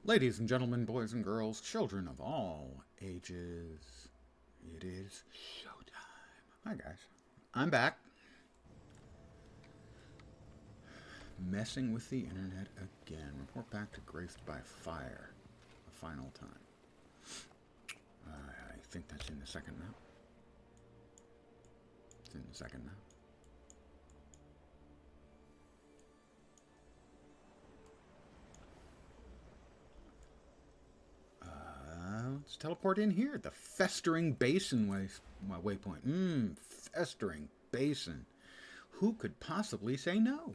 Ladies and gentlemen, boys and girls, children of all ages, it is showtime. Hi guys, I'm back. Messing with the internet again. Report back to Graced by Fire. The final time. I think that's in the second map. It's in the second map. Let's teleport in here. The Festering Basin waypoint. Festering Basin. Who could possibly say no?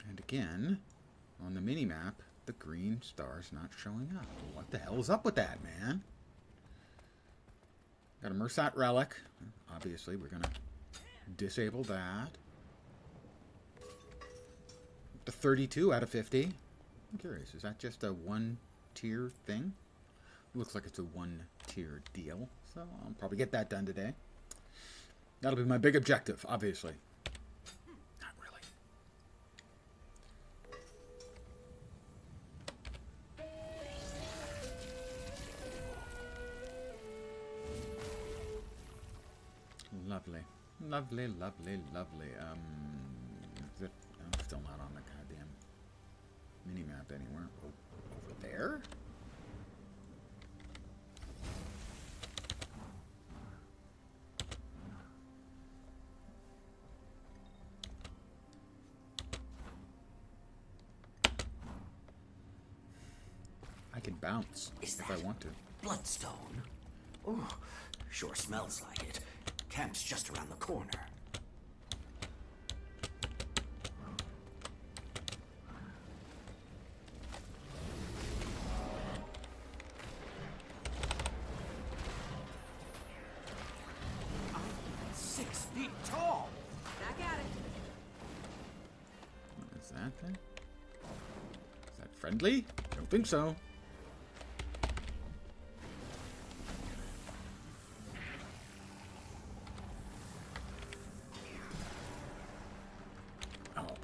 And again, on the mini-map, the green star's not showing up. What the hell is up with that, man? Got a Mersat relic. Obviously, we're going to disable that. The 32 out of 50. I'm curious, is that just a one-tier thing? Looks like it's a one-tier deal. So I'll probably get that done today. That'll be my big objective, obviously. Not really. Lovely. Lovely, lovely, lovely. Is it, I'm still not on the goddamn mini-map anywhere. Oh, over there? I can bounce if I want to. Bloodstone? Oh, sure smells like it. Camp's just around the corner. I'm 6 feet tall. Back at it. What is that then? Is that friendly? Don't think so.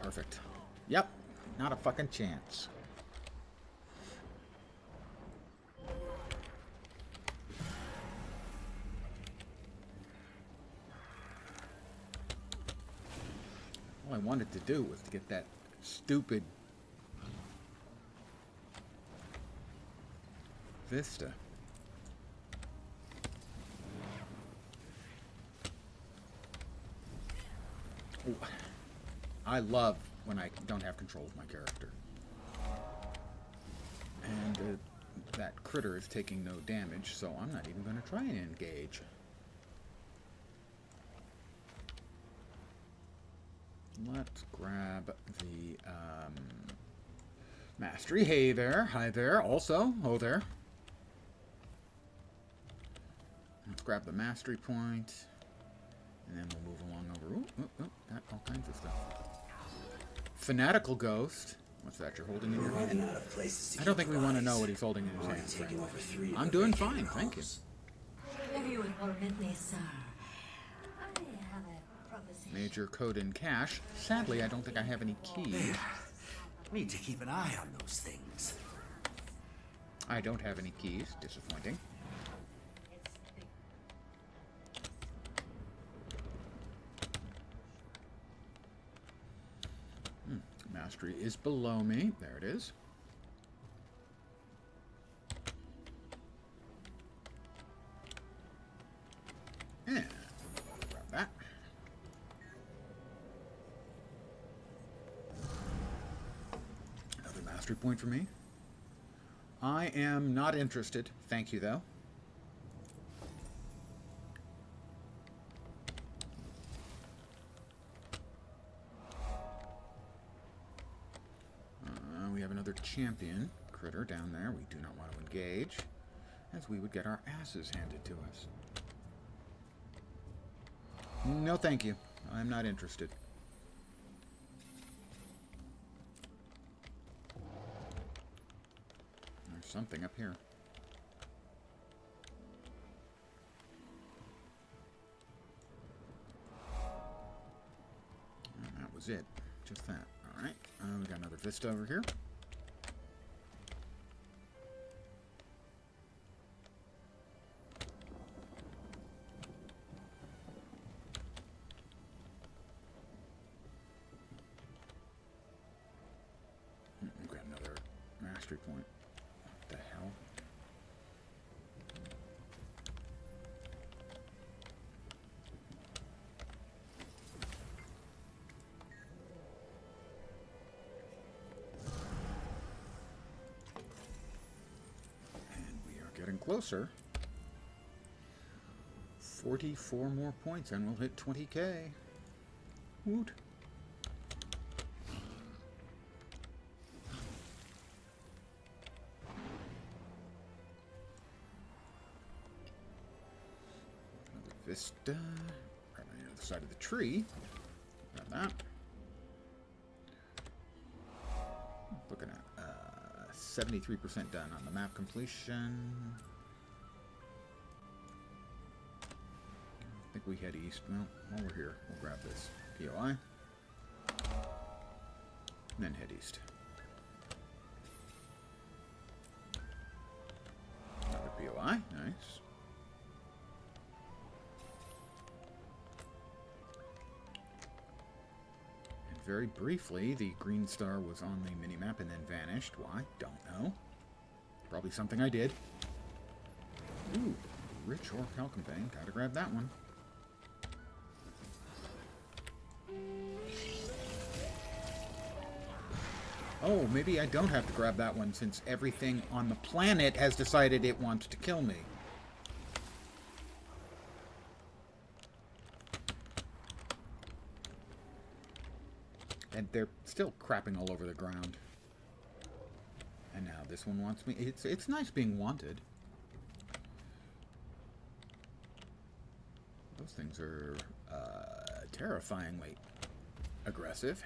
Perfect. Yep. Not a fucking chance. All I wanted to do was to get that stupid vista. Ooh. I love when I don't have control of my character. And that critter is taking no damage, so I'm not even going to try and engage. Let's grab the mastery. Hey there. Hi there. Also, oh there. Let's grab the mastery point. And then we'll move along over. Ooh, got all kinds of stuff. Fanatical Ghost. What's that you're holding in your hand? I don't think we want to know what he's holding in his hand, frankly. I'm doing fine, thank you. If you would permit me, sir, I have a proposition. Major code in cache. Sadly, I don't think I have any keys. Need to keep an eye on those things. I don't have any keys. Disappointing. Mastery is below me. There it is. And grab that. Another mastery point for me. I am not interested. Thank you, though. Champion critter down there. We do not want to engage, as we would get our asses handed to us. No, thank you. I'm not interested. There's something up here. was it. Just that. Alright. We got another Vista over here. We've got another mastery point. What the hell? Getting closer. 44 more points and we'll hit 20k. Woot. Another Vista. Right on the other side of the tree. Got that. Looking at 73% done on the map completion. I think we head east. Well, while we're here, we'll grab this POI. And then head east. Another POI. Nice. Very briefly, the green star was on the minimap and then vanished. Why? Don't know. Probably something I did. Ooh, rich ore Calcambane. Gotta grab that one. Oh, maybe I don't have to grab that one since everything on the planet has decided it wants to kill me. And they're still crapping all over the ground. And now this one wants me. It's nice being wanted. Those things are terrifyingly aggressive.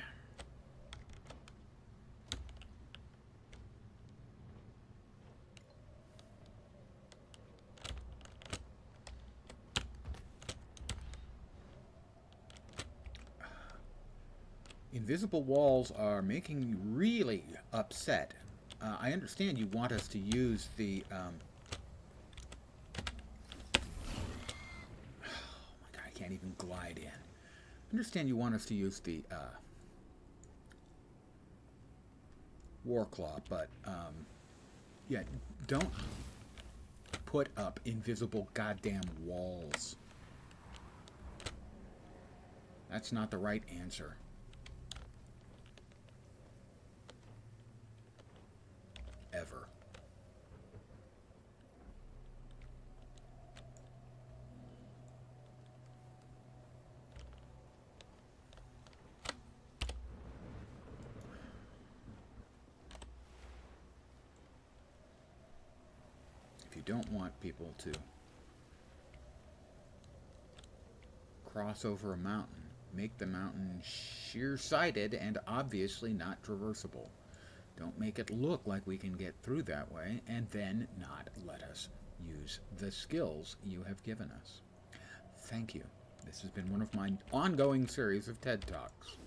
Invisible walls are making me really upset. I understand you want us to use the... oh my god, I can't even glide in. I understand you want us to use the Warclaw, but yeah, don't put up invisible goddamn walls. That's not the right answer. Ever. If you don't want people to cross over a mountain, make the mountain sheer-sided and obviously not traversable. Don't make it look like we can get through that way, and then not let us use the skills you have given us. Thank you. This has been one of my ongoing series of TED Talks.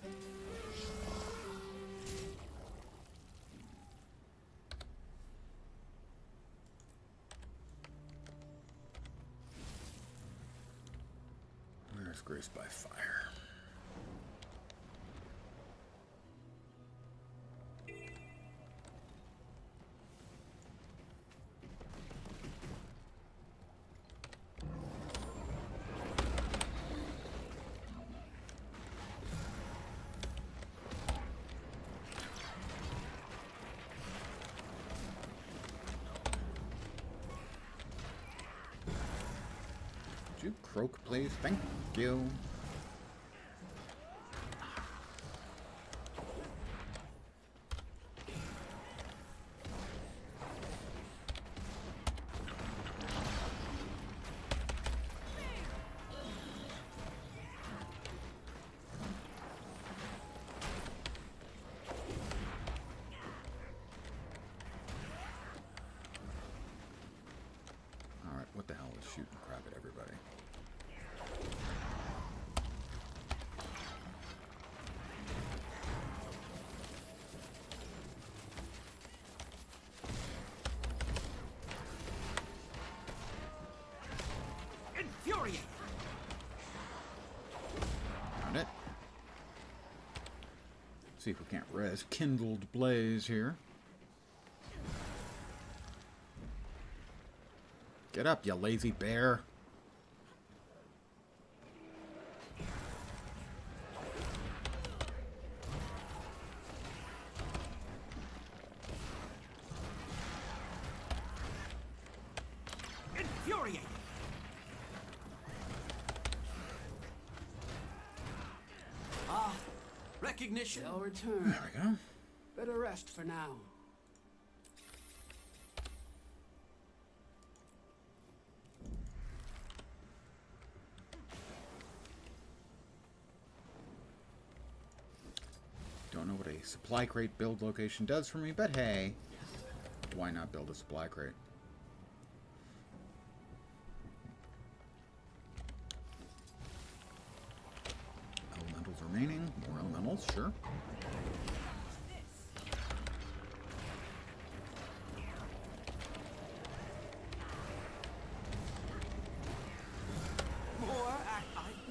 Where's Grace by Fire? You croak, please. Thank you. All right, what the hell is shooting crap at everybody? Infuriated. Found it. See if we can't res Kindled Blaze here. Get up, you lazy bear. Infuriated. Ah, recognition. They'll return. There we go. Better rest for now. Don't know what a supply crate build location does for me, but hey, why not build a supply crate? Elementals remaining. More elementals, sure.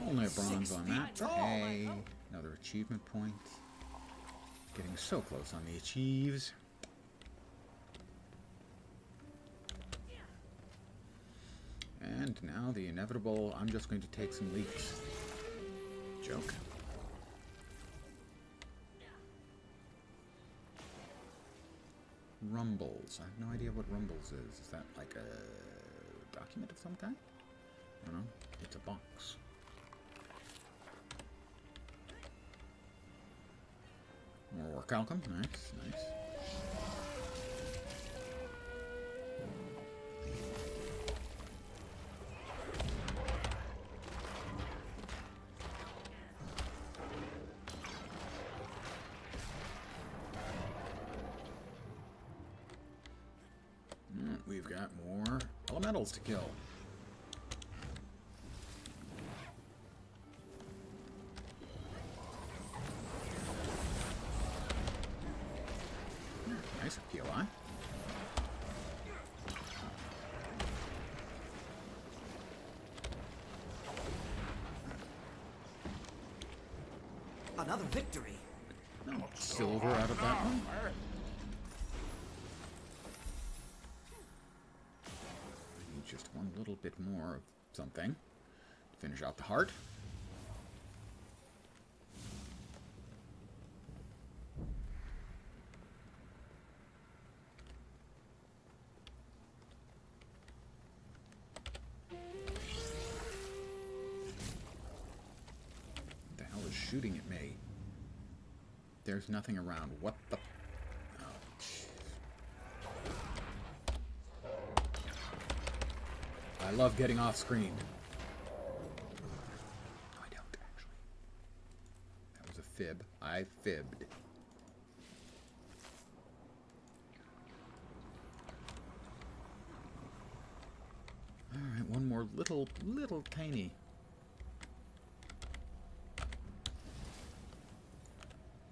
Only a bronze on that, but hey, another achievement point. Getting so close on the achieves. And now the inevitable, I'm just going to take some leaks. Joke. Rumbles. I have no idea what Rumbles is. Is that like a document of some kind? I don't know. It's a box. More Calcum. Nice, nice. We've got more elementals to kill. Nice POI. Another victory. Silver out of that one. I need just one little bit more of something to finish out the heart. What the hell is shooting at me? There's nothing around. What the... Oh, jeez. I love getting off screen. No, I don't, actually. That was a fib. I fibbed. Alright, one more little tiny...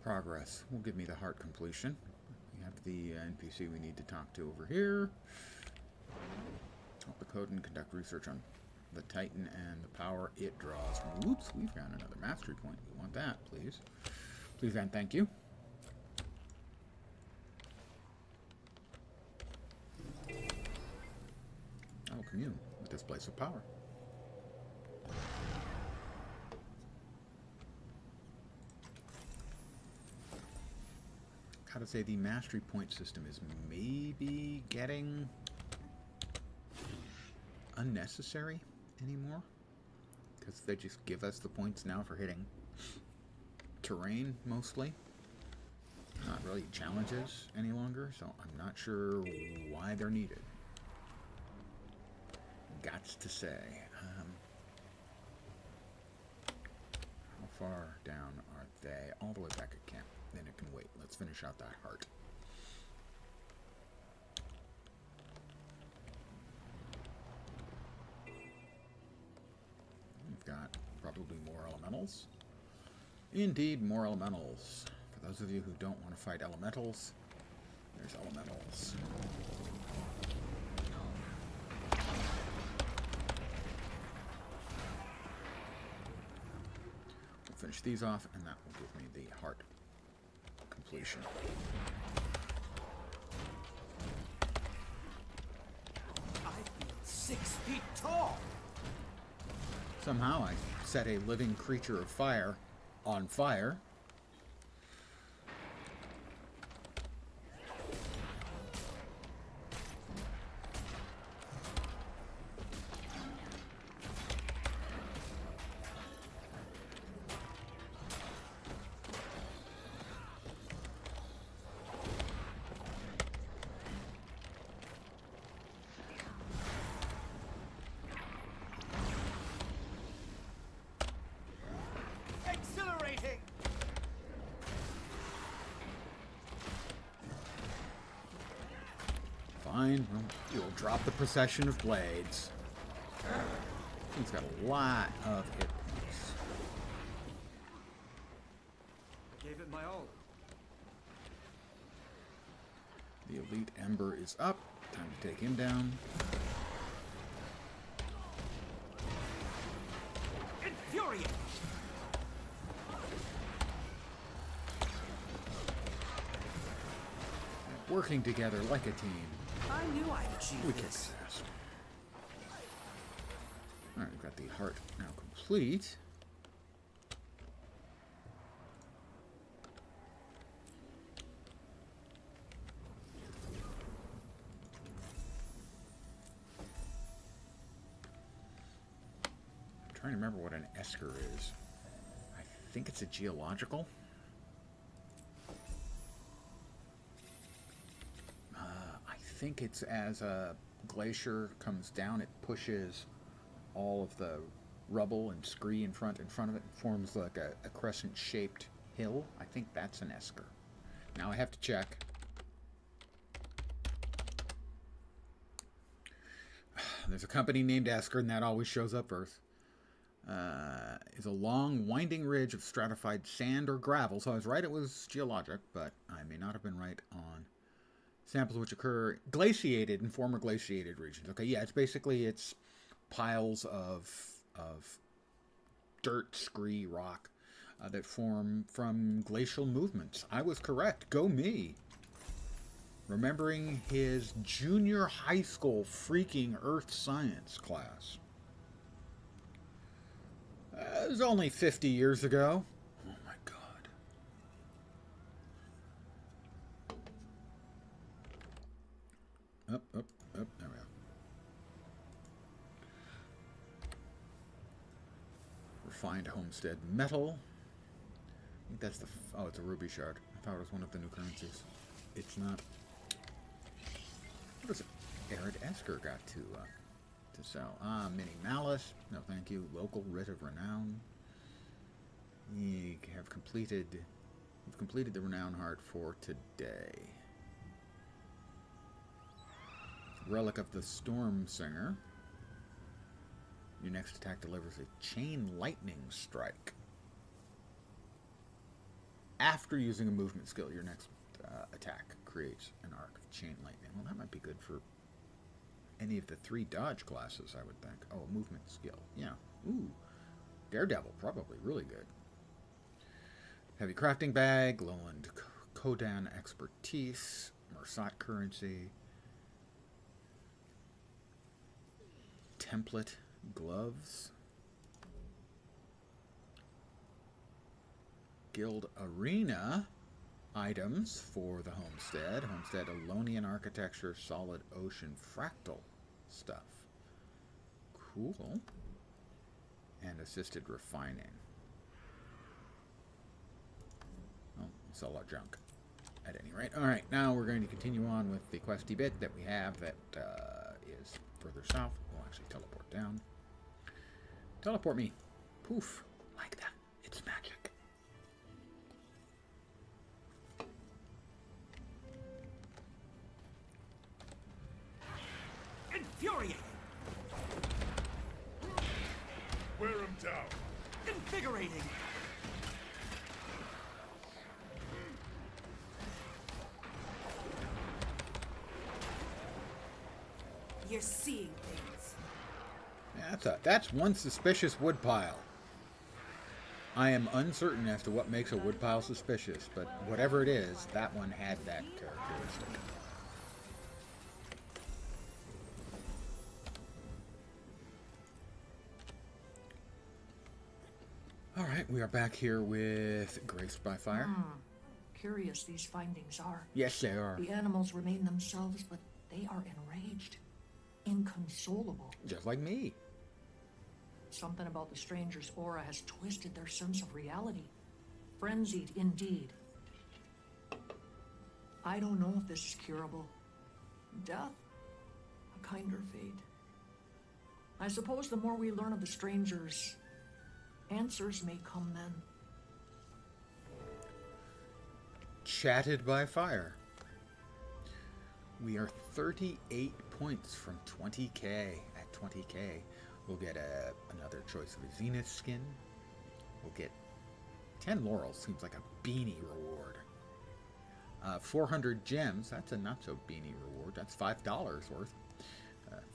progress will give me the heart completion. We have the NPC we need to talk to over here. Help the code and conduct research on the Titan and the power it draws. Whoops, we've got another mastery point. We want that, please. Please and thank you. I will commune with this place of power. Gotta say, the mastery point system is maybe getting unnecessary anymore, because they just give us the points now for hitting terrain mostly, not really challenges any longer, so I'm not sure why they're needed. Gots to say. How far down are they? All the way back at camp. Then it can wait. Let's finish out that heart. We've got probably more elementals. Indeed, more elementals. For those of you who don't want to fight elementals, there's elementals. finish these off, and that will give me the heart completion. I feel 6 feet tall. Somehow I set a living creature of fire on fire. Exhilarating. Fine, well, you'll drop the procession of blades. He's got a lot of hit points. Gave it my all. The elite ember is up. Time to take him down. Infuriating. And working together like a team, I knew I'd achieve we kick this. his ass. Alright, we've got the heart now complete. I'm trying to remember what an esker is. I think it's a geological. I think it's as a glacier comes down, it pushes all of the rubble and scree in front of it and forms like a crescent-shaped hill. I think that's an esker. Now I have to check. There's a company named Esker, and that always shows up first. Is a long, winding ridge of stratified sand or gravel. So I was right, it was geologic, but I may not have been right on samples which occur glaciated in former glaciated regions. Okay, yeah, it's piles of dirt, scree, rock that form from glacial movements. I was correct. Go me. Remembering his junior high school freaking earth science class. It was only 50 years ago. Oh my god. Up, there we go. Refined homestead metal. I think that's the... oh, it's a ruby shard. I thought it was one of the new currencies. It's not. What is it? Arid Esker got to sell. Mini Malice. No, thank you. Local Writ of Renown. You have completed... you've completed the Renown Heart for today. Relic of the Storm Singer. Your next attack delivers a chain lightning strike. After using a movement skill, your next attack creates an arc of chain lightning. Well, that might be good for any of the 3 dodge classes, I would think. Oh, a movement skill. Yeah. Ooh. Daredevil, probably really good. Heavy crafting bag, Lowland Kodan expertise, Mersat currency, template gloves, guild arena items for the homestead. Homestead Alonian architecture, solid ocean fractal stuff. Cool. And assisted refining. Oh, sell our junk. At any rate. Alright, now we're going to continue on with the questy bit that we have that is further south. We'll actually teleport down. Teleport me. Poof. Like that. It's magic. Infuriating. Wear him down. Invigorating. You're seeing things. Yeah, that's one suspicious wood pile. I am uncertain as to what makes a woodpile suspicious, but whatever it is, that one had that characteristic. Alright, we are back here with Graced by Fire. Curious these findings are. Yes, they are. The animals remain themselves, but they are enraged. Inconsolable. Just like me. Something about the stranger's aura has twisted their sense of reality. Frenzied, indeed. I don't know if this is curable. Death? A kinder fate. I suppose the more we learn of the strangers, answers may come then. Chatted by Fire. We are 38 points from 20k. At 20k, we'll get another choice of a Zenith skin. We'll get 10 laurels, seems like a beanie reward. 400 gems, that's a not so beanie reward. That's $5 worth.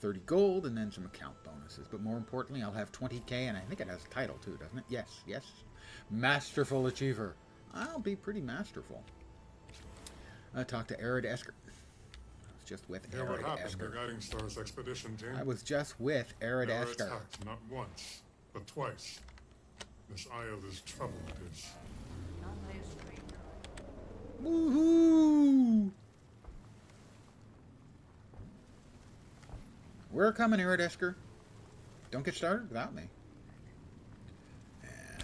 30 gold, and then some account bonuses. But more importantly, I'll have 20k, and I think it has a title too, doesn't it? Yes, yes. Masterful Achiever. I'll be pretty masterful. Talk to Arid Esker. I was just with Hear what Arid happened to Esker. Guiding Star's expedition team? I was just with Arid They were Esker. attacked not once, but twice. This isle is troubled, it is. Woohoo! We're coming, Arid Esker. Don't get started without me.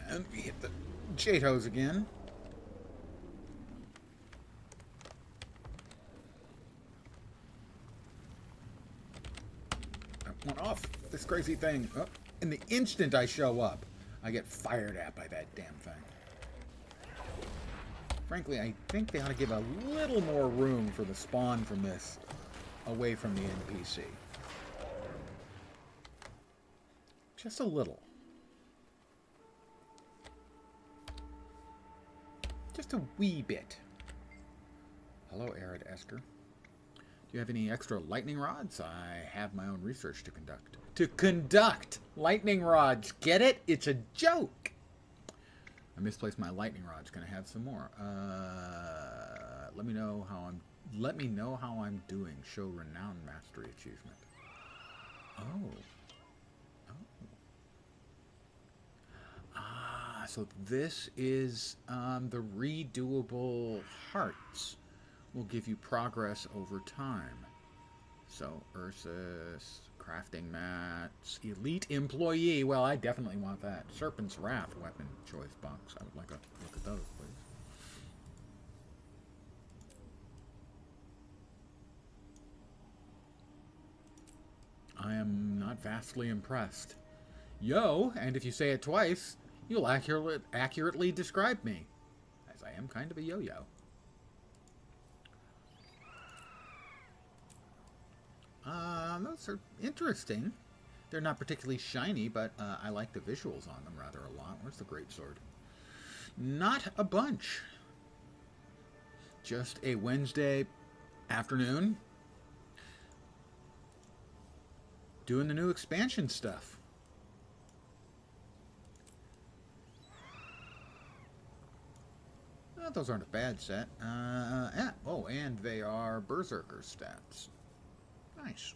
And we hit the jade hose again. I went off this crazy thing. Oh, in the instant I show up, I get fired at by that damn thing. Frankly, I think they ought to give a little more room for the spawn from this away from the NPC. Just a little. Just a wee bit. Hello, Arid Esker. Do you have any extra lightning rods? I have my own research to conduct. To conduct lightning rods. Get it? It's a joke. I misplaced my lightning rods. Can I have some more? Let me know how I'm doing. Show renowned mastery achievement. Oh. So this is the redoable hearts. Will give you progress over time. So Ursus, crafting mats, elite employee. Well, I definitely want that. Serpent's Wrath weapon choice box. I would like a look at those, please. I am not vastly impressed. Yo, and if you say it twice, you'll accurately describe me, as I am kind of a yo-yo. Those are interesting. They're not particularly shiny, but I like the visuals on them rather a lot. Where's the greatsword? Not a bunch. Just a Wednesday afternoon doing the new expansion stuff. Those aren't a bad set. Oh, and they are Berserker stats. Nice.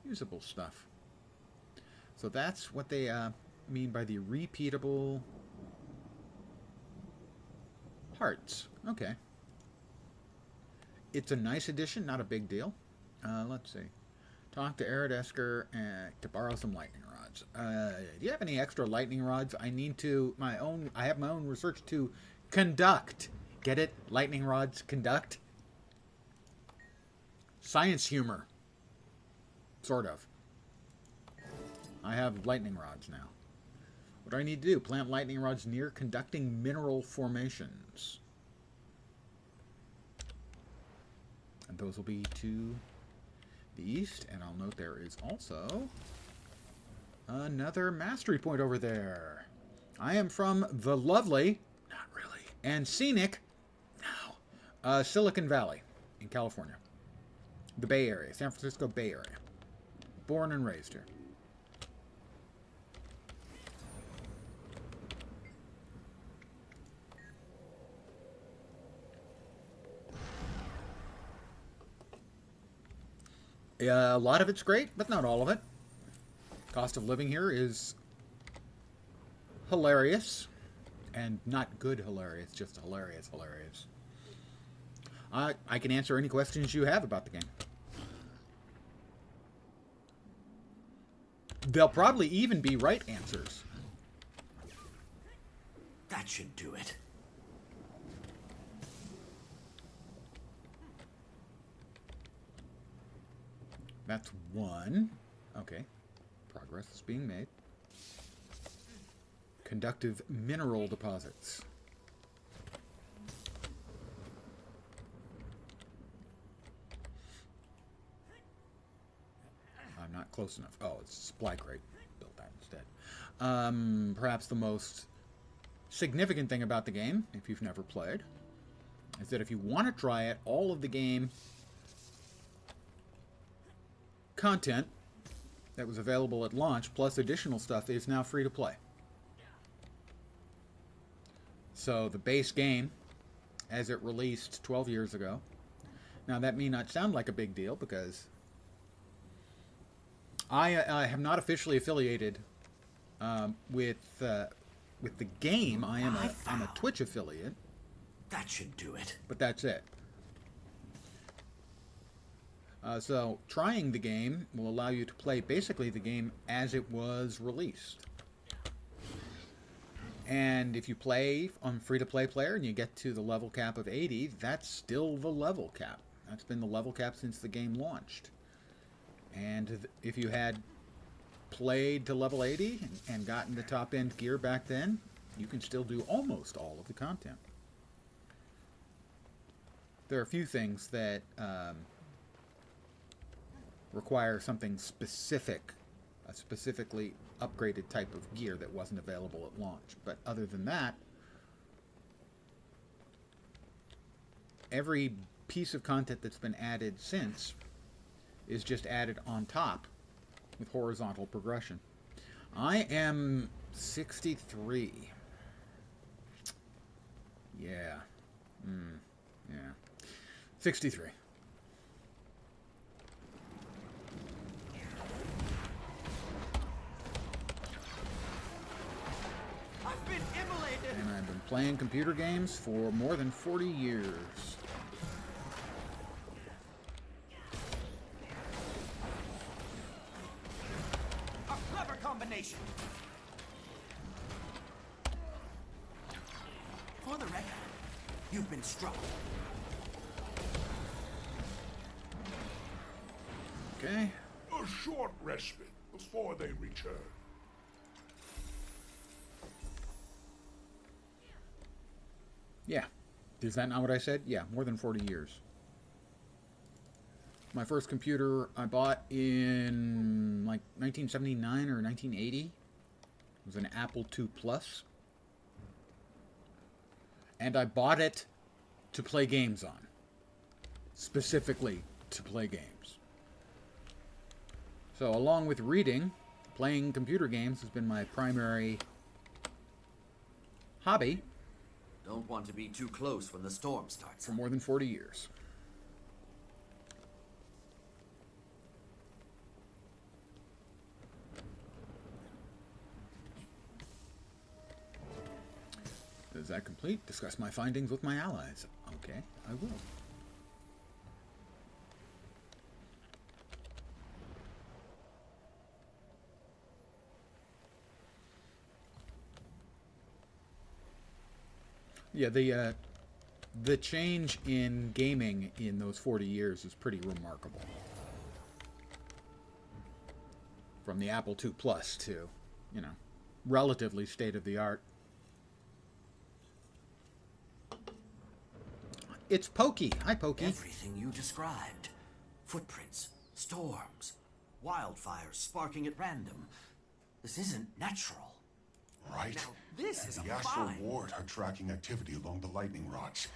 Usable stuff. So that's what they mean by the repeatable hearts. Okay. It's a nice addition, not a big deal. Let's see. Talk to Arid Esker to borrow some lightning rods. Do you have any extra lightning rods? I need to I have my own research to conduct. Get it? Lightning rods, conduct. Science humor. Sort of. I have lightning rods now. What do I need to do? Plant lightning rods near conducting mineral formations. And those will be to the east. And I'll note there is also another mastery point over there. I am from the lovely, not really, and scenic, no, Silicon Valley in California. The Bay Area, San Francisco Bay Area. Born and raised here. A lot of it's great, but not all of it. Cost of living here is hilarious. And not good hilarious, just hilarious. I can answer any questions you have about the game. They'll probably even be right answers. That should do it. That's one. Okay. Progress is being made. Conductive mineral deposits. I'm not close enough. Oh, it's supply crate. Built that instead. Perhaps the most significant thing about the game, if you've never played, is that if you want to try it, all of the game content that was available at launch, plus additional stuff, is now free to play. So the base game, as it released 12 years ago, now that may not sound like a big deal because I have not officially affiliated with the game. I'm a Twitch affiliate. That should do it. But that's it. So trying the game will allow you to play basically the game as it was released. And if you play on free-to-play player and you get to the level cap of 80, that's still the level cap. That's been the level cap since the game launched. And if you had played to level 80 and gotten the top-end gear back then, you can still do almost all of the content. There are a few things that require something specific, a specifically upgraded type of gear that wasn't available at launch. But other than that, every piece of content that's been added since is just added on top with horizontal progression. I am 63. Yeah. Yeah. 63. I've been immolated. And I've been playing computer games for more than 40 years. A clever combination. For the record, you've been struck. Okay. A short respite before they return. Yeah. Is that not what I said? Yeah, more than 40 years. My first computer I bought in like 1979 or 1980. It was an Apple II Plus. And I bought it to play games on. Specifically to play games. So along with reading, playing computer games has been my primary hobby Don't want to be too close when the storm starts. for more than 40 years. Is that complete? Discuss my findings with my allies. Okay, I will. Yeah, the change in gaming in those 40 years is pretty remarkable. From the Apple II Plus to, you know, relatively state-of-the-art. It's Pokey. Hi, Pokey. Everything you described. Footprints, storms, wildfires sparking at random. This isn't natural. Right? Now, this is a The Astral fine. Ward are tracking activity along the lightning rods.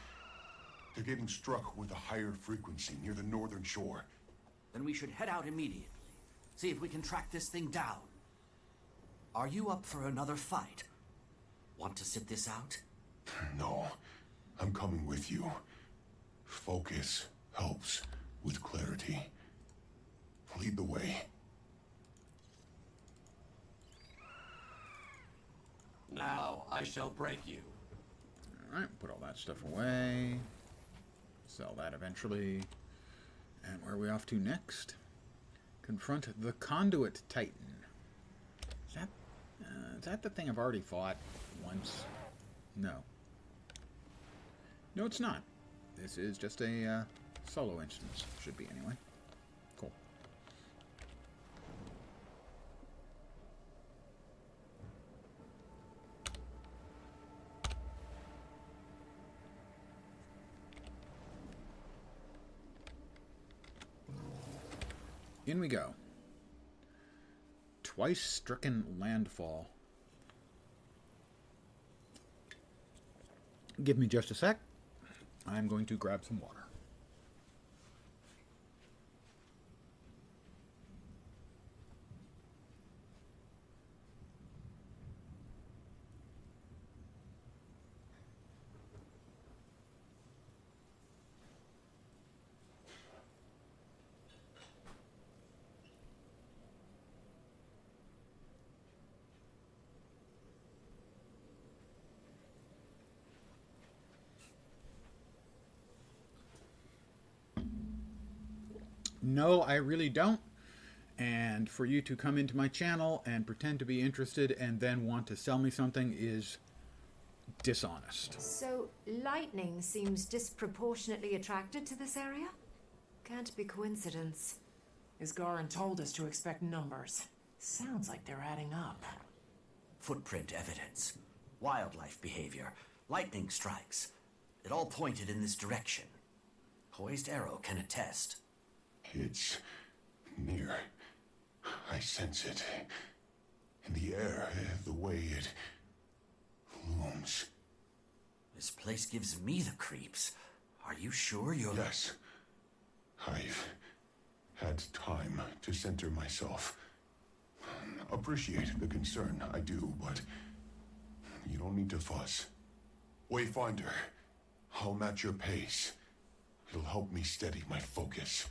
They're getting struck with a higher frequency near the northern shore. Then we should head out immediately. See if we can track this thing down. Are you up for another fight? Want to sit this out? No, I'm coming with you. Focus helps with clarity. Lead the way. Now I shall break you. Alright, put all that stuff away. Sell that eventually. And where are we off to next? Confront the Conduit Titan. Is that the thing I've already fought once? No. No, it's not. This is just a solo instance. Should be anyway. Cool. In we go. Twice stricken landfall. Give me just a sec. I'm going to grab some water. No, I really don't. And for you to come into my channel and pretend to be interested and then want to sell me something is dishonest. So, lightning seems disproportionately attracted to this area? Can't be coincidence. Isgarin told us to expect numbers. Sounds like they're adding up. Footprint evidence, wildlife behavior, lightning strikes. It all pointed in this direction. Poised Arrow can attest. It's near. I sense it. In the air, the way it looms. This place gives me the creeps. Are you sure you're... Yes. I've had time to center myself. Appreciate the concern, I do, but you don't need to fuss. Wayfinder, I'll match your pace. It'll help me steady my focus.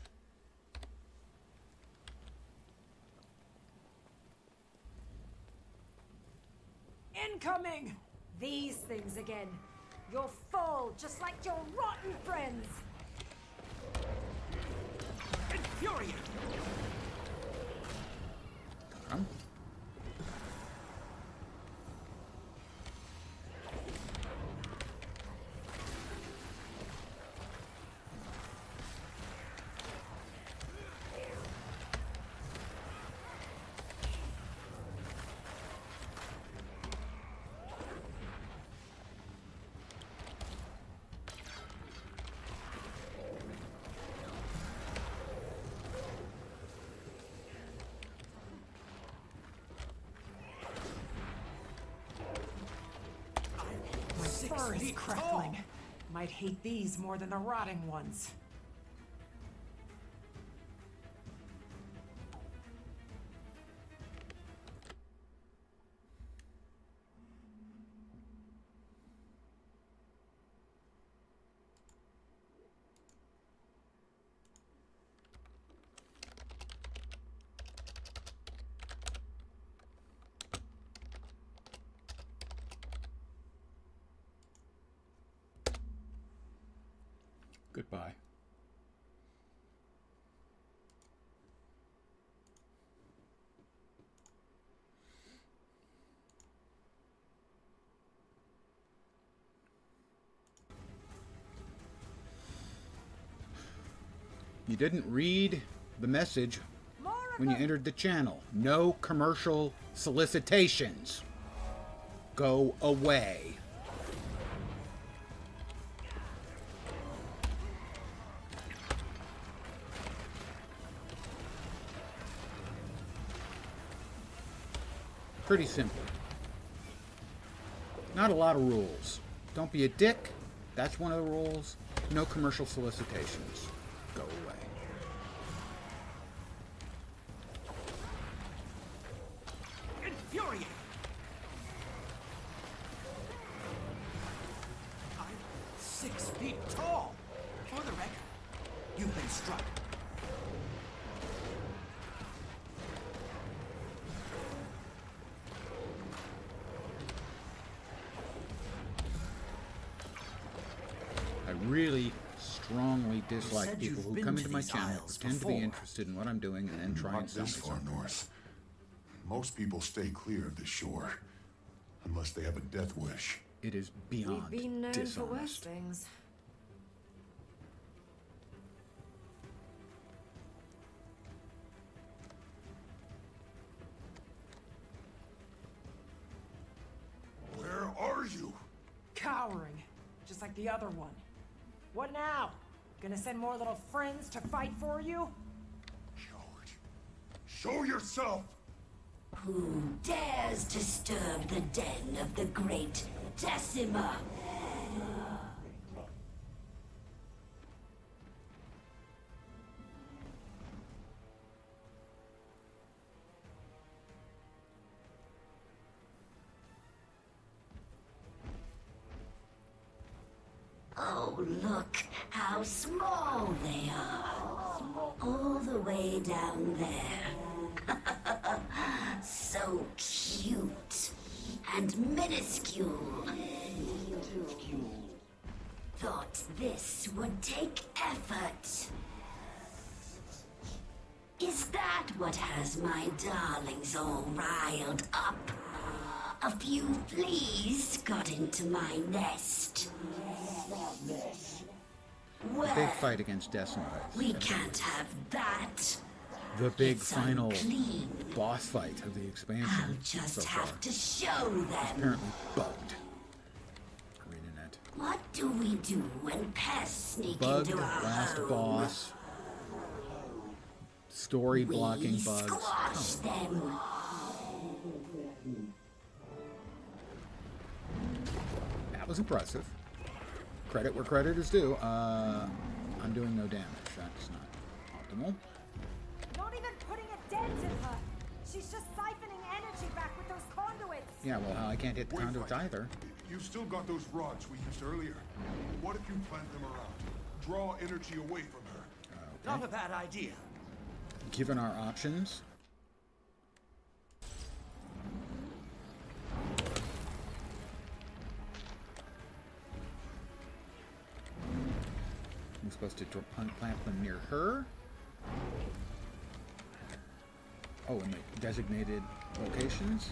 Incoming! These things again. You're full, just like your rotten friends. Infuriate! Come. My fur is crackling. Might hate these more than the rotting ones. Goodbye. You didn't read the message when you entered the channel. No commercial solicitations. Go away. Pretty simple. Not a lot of rules. Don't be a dick. That's one of the rules. No commercial solicitations. Go away. Infuriate! I'm 6 feet tall. For the record, you've been struck. really strongly dislike said people you've who been come to into my these channel, isles pretend to be before. interested in what I'm doing, and then try Not and sell me this far something. north. Most people stay clear of the shore, unless they have a death wish. It is We've beyond been known for worse dishonest. things. Where are you? Cowering, just like the other one. What now? Gonna send more little friends to fight for you? Coward. Show yourself! Who dares disturb the den of the great Decima? Oh, look how small they are. All the way down there. So cute and minuscule. Thought this would take effort. Is that what has my darlings all riled up? A few fleas got into my nest. Well, Big fight against Decima. we can't have that. The big It's final unclean. boss fight of the expansion I'll just so far. have to show them. Apparently bugged. ArenaNet. What do we do when pests sneak Bugged, into our last home? boss. Story blocking We bugs. squash them. That was impressive. Credit where credit is due. I'm doing no damage. That's not optimal. Not even putting a dent in her. She's just siphoning energy back with those conduits. Yeah, well, I can't hit the Wait, conduits wait. either. You still got those rods we used earlier. What if you plant them around? Draw energy away from her. Not a bad idea. Given our options. I'm supposed to plant them near her. Oh, in the designated locations?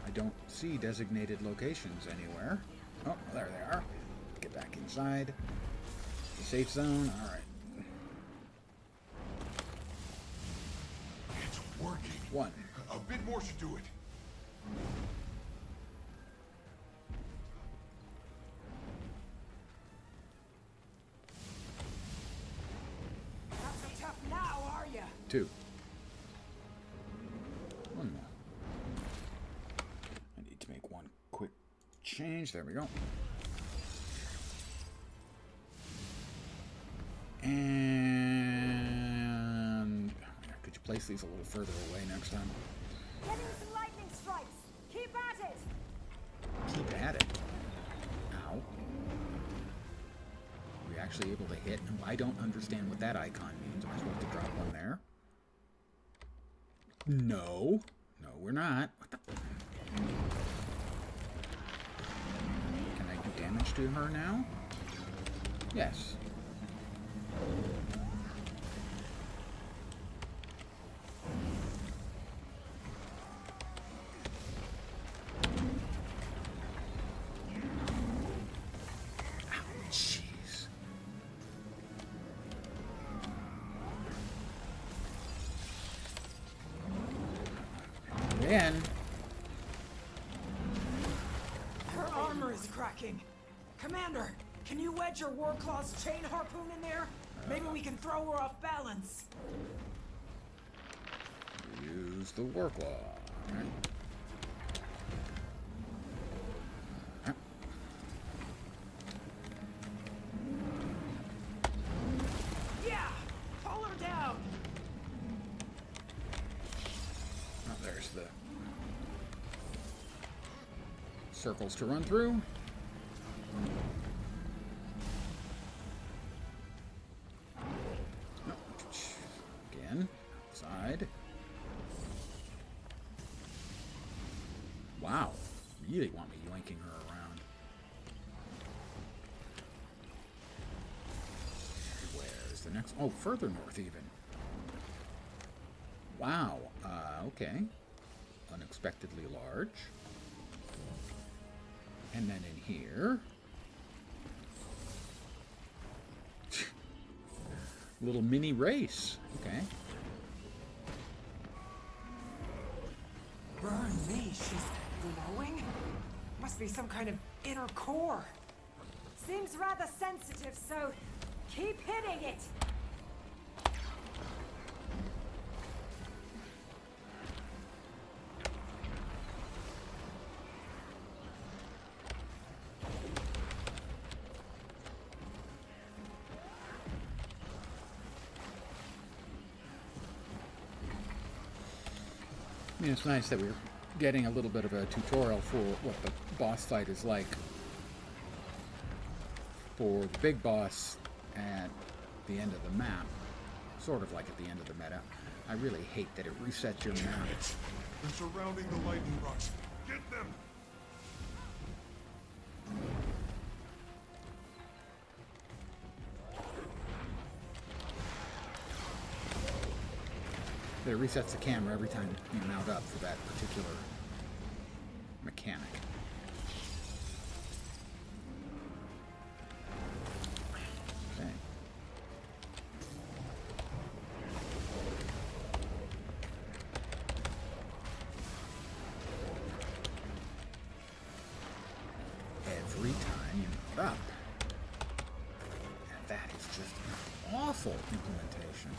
I don't see designated locations anywhere. Oh, there they are. Get back inside. The safe zone. All right. It's working. One. A bit more should do it. Not so tough now, are ya? Two. One more. I need to make one quick change. There we go. And could you place these a little further away next time? Getting some lightning strikes. Keep at it. Keep at it. Ow. Are we actually able to hit? No, I don't understand what that icon means. Am I supposed to drop one there? No. No, we're not. What the? Can I do damage to her now? Yes. Jeez. Then, Her armor is cracking. Commander, can you wedge your Warclaw's chain harpoon in there? Maybe we can throw her off balance. use the work law. Right. Yeah! Pull her down! Oh, there's the circles to run through. Again, outside. Wow, really want me yoinking her around. the next? Oh, further north even. Wow. Okay. Unexpectedly large. And then in here. Little mini race. Okay. Burn me, she's glowing? Must be some kind of inner core. Seems rather sensitive, so keep hitting it. I mean, it's nice that we're getting a little bit of a tutorial for what the boss fight is like for the big boss at the end of the map. Sort of like at the end of the meta. I really hate that it resets your map. They're surrounding the lightning rods. Get them! That it resets the camera every time you mount up for that particular mechanic. Okay. Every time you mount up. And that is just an awful implementation.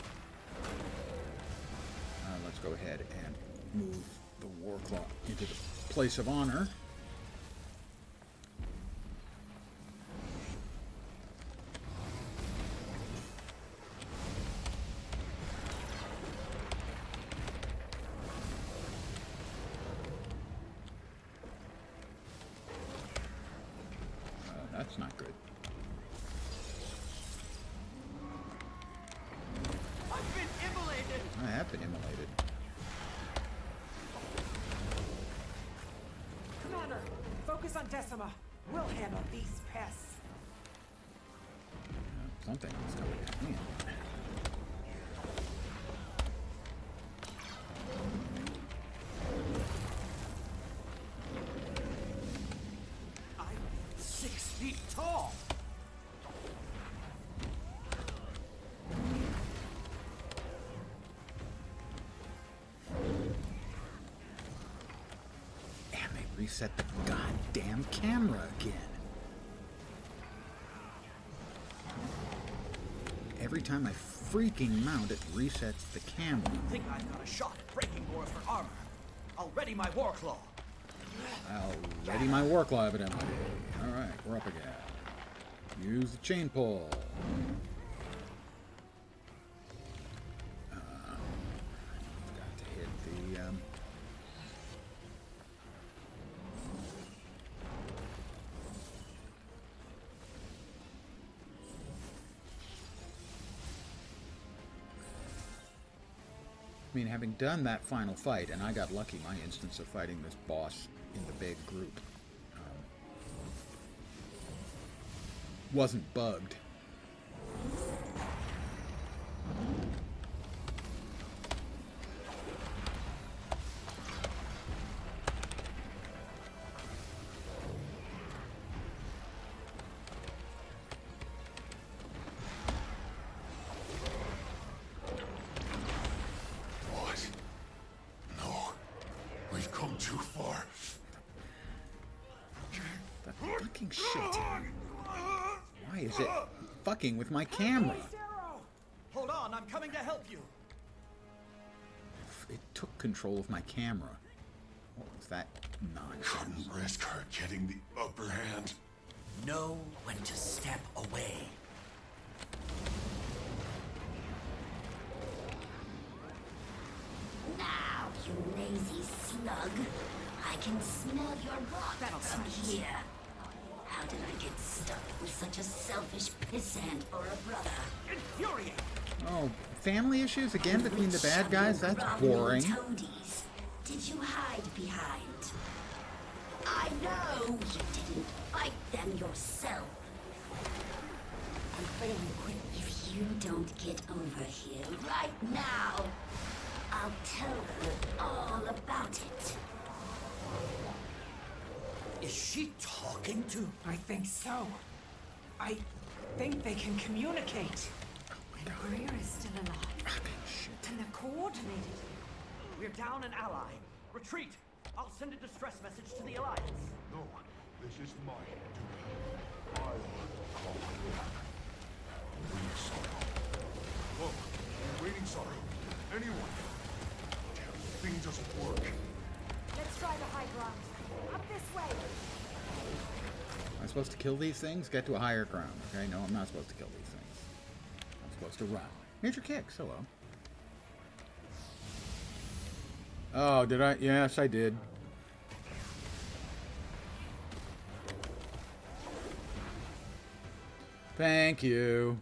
Let's go ahead and move the Warclaw into the place of honor. That's not good. I've been immolated! I have been immolated. Commander, focus on Decima. We'll handle these pests. Something is coming at me. I'm 6 feet tall! And they reset the goddamn camera again. Every time I freaking mount, it resets the camera. I think I've got a shot at breaking more of her armor. I'll ready my Warclaw. I'll ready my Warclaw, evidently. Alright, we're up again. Use the chain pull. Forgot to hit the... I mean, having done that final fight, and I got lucky, my instance of fighting this boss in the big group wasn't bugged. What? No. We've come too far. That fucking shit. Why is it fucking with my camera? Hold on, I'm coming to help you. It took control of my camera. What was that nonsense? Couldn't risk her getting the upper hand. Know when to step away. Now, you lazy slug. I can smell your rot from here. How did I get stuck with such a selfish pissant for a brother? Infuriate! Oh, family issues again between the bad Which guys? That's groveling boring. toadies did you hide behind? I know you didn't fight them yourself. I'm failing quick. If you don't get over here right now, I'll tell you all about it. Is she talking to? I think so. I think they can communicate. The Greer is still alive. And they're coordinated. We're down an ally. Retreat! I'll send a distress message to the Alliance. No, this is my duty. I'll call you back. Waiting Sorrow. Look, you're waiting Sorrow. Anyone. Damn thing doesn't work. Let's try the high ground. Up this way. Am I supposed to kill these things? Get to a higher ground. Okay, no, I'm not supposed to kill these things. I'm supposed to run. Major kicks, hello. Oh, did I? Yes, I did. Thank you.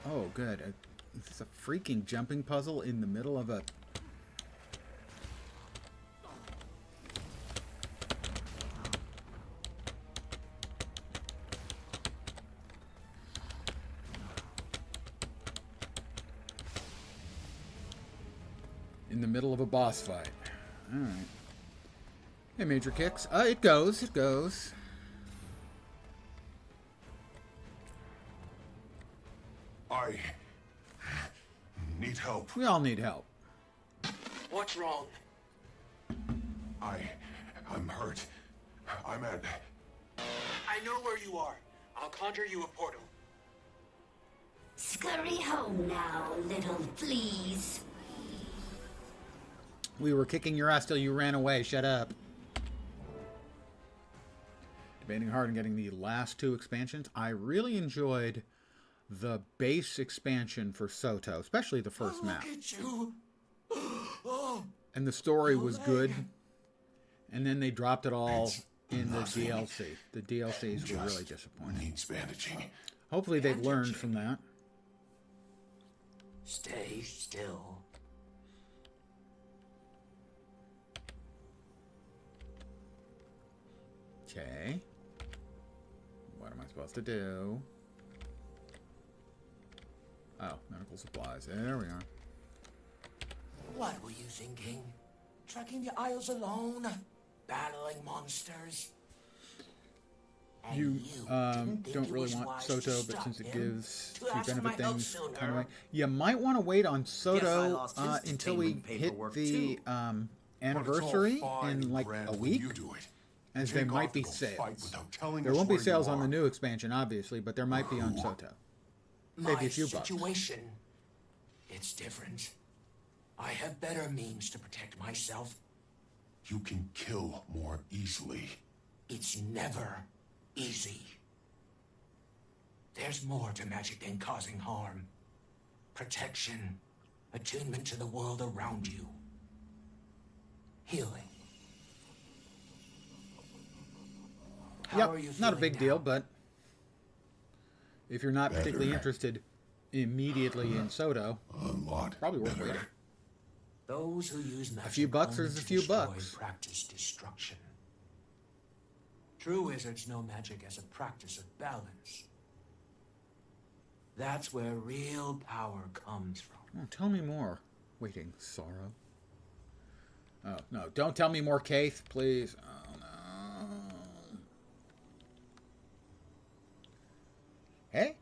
Oh, good. It's a freaking jumping puzzle in the middle of a... in the middle of a boss fight. Alright. Hey, Major Kicks. It goes. It goes. I need help. We all need help. What's wrong? I'm hurt. I'm at... I know where you are. I'll conjure you a portal. Scurry home now, little fleas. We were kicking your ass till you ran away. Shut up. Debating hard on getting the last two expansions. I really enjoyed the base expansion for Soto, especially the first map. Look at you. And the story was good. And then they dropped it all in the DLC. The DLCs were really disappointing. Needs bandaging. Hopefully they've learned from that. Stay still. Okay. What am I supposed to do? Oh, medical supplies. There we are. What were you thinking? Trekking the Isles alone? Battling monsters? And You didn't think don't it really was want wise Soto, to but stop since it him? gives To two ask for benefit my help things, sooner. kind of you might want to wait on I Soto lost his until we detainment hit paperwork, the too. anniversary fine in like grand a when week, you do it. as Take there might off be to go fight sales. without telling There us won't be where you sales on are. the new expansion, obviously, but there might be on Soto. Save you My a few bucks. situation, it's different. I have better means to protect myself. You can kill more easily. It's never easy. There's more to magic than causing harm. Protection, attunement to the world around you. Healing. How are you Yep, not a feeling big deal, now? but if you're not particularly Better. interested immediately in Soto, A lot probably worth better. waiting. Those who use magic few bucks only is a to few destroy bucks. practice destruction. True wizards know magic as a practice of balance. That's where real power comes from. Oh, tell me more. Waiting, Sorrow. Oh, no, don't tell me more, Kaith, please. Oh, no. Hey,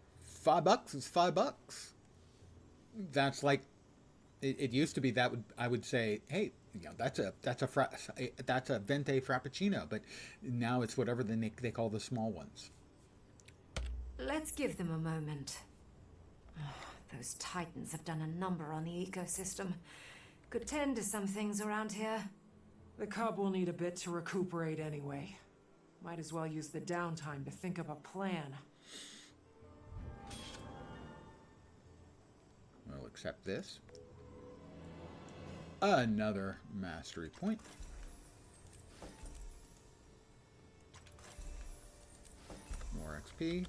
$5 is $5. That's like, it used to be that I would say, hey, you know, that's a venti frappuccino, but now it's whatever they call the small ones. Let's give them a moment. Those titans have done a number on the ecosystem. Could tend to some things around here. The cub will need a bit to recuperate anyway. Might as well use the downtime to think of a plan. We'll accept this. Another mastery point. More XP.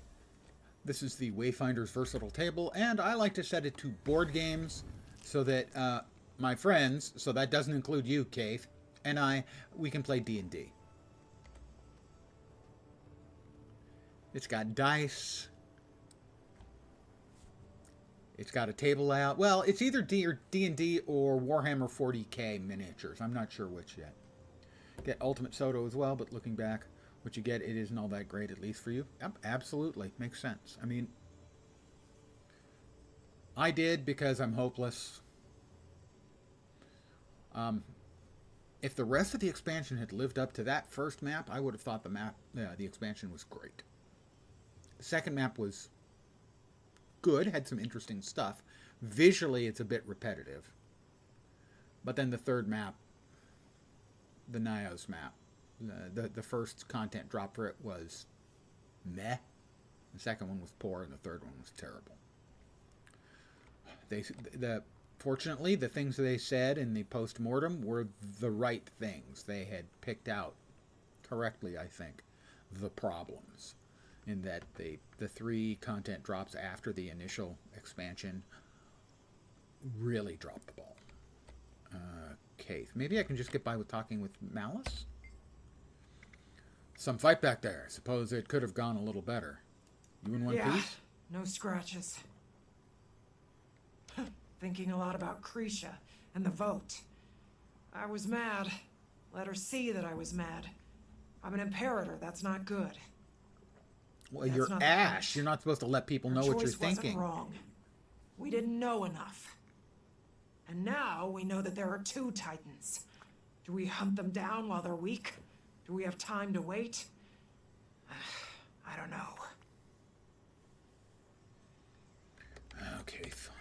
This is the Wayfinder's Versatile Table, and I like to set it to board games so that my friends, so that doesn't include you, Cave, and we can play D&D. It's got dice. It's got a table layout. Well, it's either D&D or Warhammer 40k miniatures. I'm not sure which yet. Get Ultimate Soto as well, but looking back, what you get, it isn't all that great, at least for you. Yep, absolutely. Makes sense. I mean, I did because I'm hopeless. If the rest of the expansion had lived up to that first map, I would have thought the expansion was great. The second map was good, had some interesting stuff. Visually, it's a bit repetitive. But then the third map, the Nyos map, the first content drop for it was meh. The second one was poor, and the third one was terrible. Fortunately, the things they said in the post-mortem were the right things. They had picked out correctly, I think, the problems. In that the 3 content drops after the initial expansion really dropped the ball. Keith. Maybe I can just get by with talking with Malice? Some fight back there. Suppose it could have gone a little better. You in one piece? No scratches. Thinking a lot about Krisha and the vote. I was mad. Let her see that I was mad. I'm an imperator. That's not good. Well, you're Ash. You're not supposed to let people know what you're thinking. Wasn't wrong. We didn't know enough. And now we know that there are 2 Titans. Do we hunt them down while they're weak? Do we have time to wait? I don't know. Okay, fine.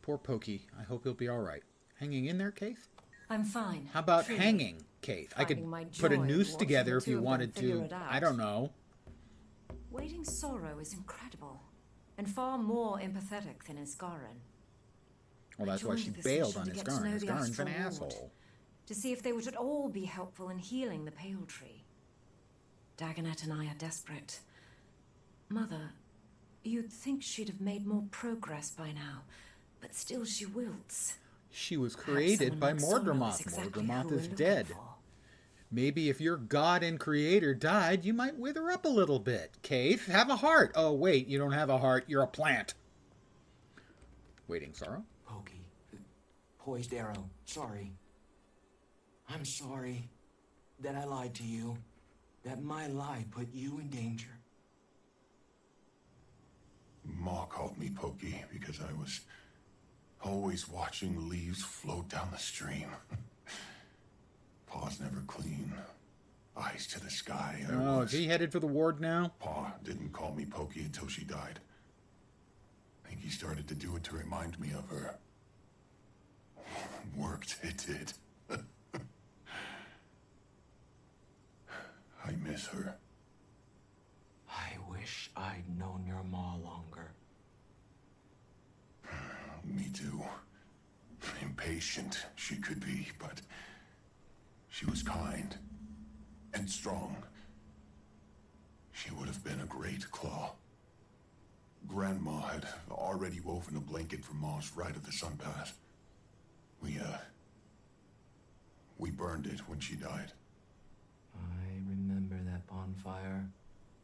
Poor Pokey. I hope he'll be all right. Hanging in there, Keith? I'm fine. How about hanging, Keith? I could put a noose together if you wanted to. I don't know. Waiting sorrow is incredible, and far more empathetic than Isgarin. Well, that's why she bailed on Isgarin. Isgarin's an asshole. To see if they would at all be helpful in healing the Pale Tree. Dagonet and I are desperate. Mother, you'd think she'd have made more progress by now, but still she wilts. She was created by Mordramoth. Mordramoth is dead. Maybe if your god and creator died, you might wither up a little bit. Keith, have a heart. Oh, wait, you don't have a heart. You're a plant. Waiting sorrow? Pokey. Poised arrow. Sorry. I'm sorry that I lied to you. That my lie put you in danger. Ma called me Pokey because I was always watching leaves float down the stream. Paws never clean. Eyes to the sky. Is he headed for the ward now? Pa didn't call me Pokey until she died. I think he started to do it to remind me of her. Worked, it did. I miss her. I wish I'd known your ma longer. Me too. Impatient she could be, but she was kind and strong. She would have been a great claw. Grandma had already woven a blanket for Ma's ride of the sun path. We burned it when she died. I remember that bonfire.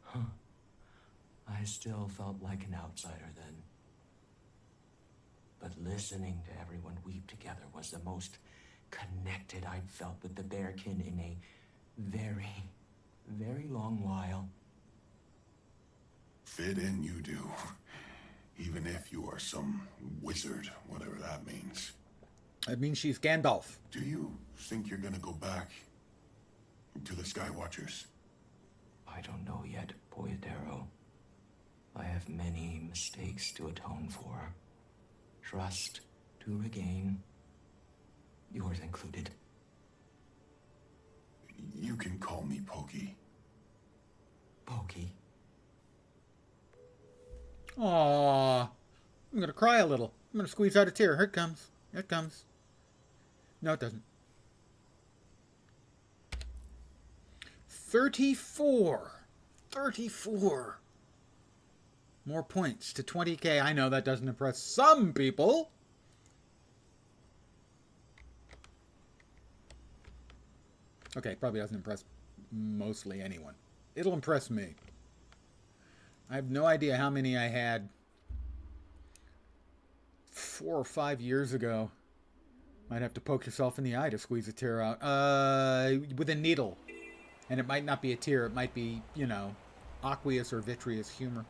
Huh. I still felt like an outsider then. But listening to everyone weep together was the most connected I'd felt with the Bearkin in a very, very long while. Fit in you do. Even if you are some wizard, whatever that means. That means she's Gandalf. Do you think you're gonna go back to the Skywatchers? I don't know yet, Poyadero. I have many mistakes to atone for. Trust to regain. Yours included. You can call me Pokey. Pokey. Aww. I'm gonna cry a little. I'm gonna squeeze out a tear. Here it comes. Here it comes. No, it doesn't. 34. 34. More points to 20k. I know that doesn't impress some people. Okay, probably doesn't impress mostly anyone. It'll impress me. I have no idea how many I had 4 or 5 years ago. Might have to poke yourself in the eye to squeeze a tear out. With a needle. And it might not be a tear. It might be, you know, aqueous or vitreous humor.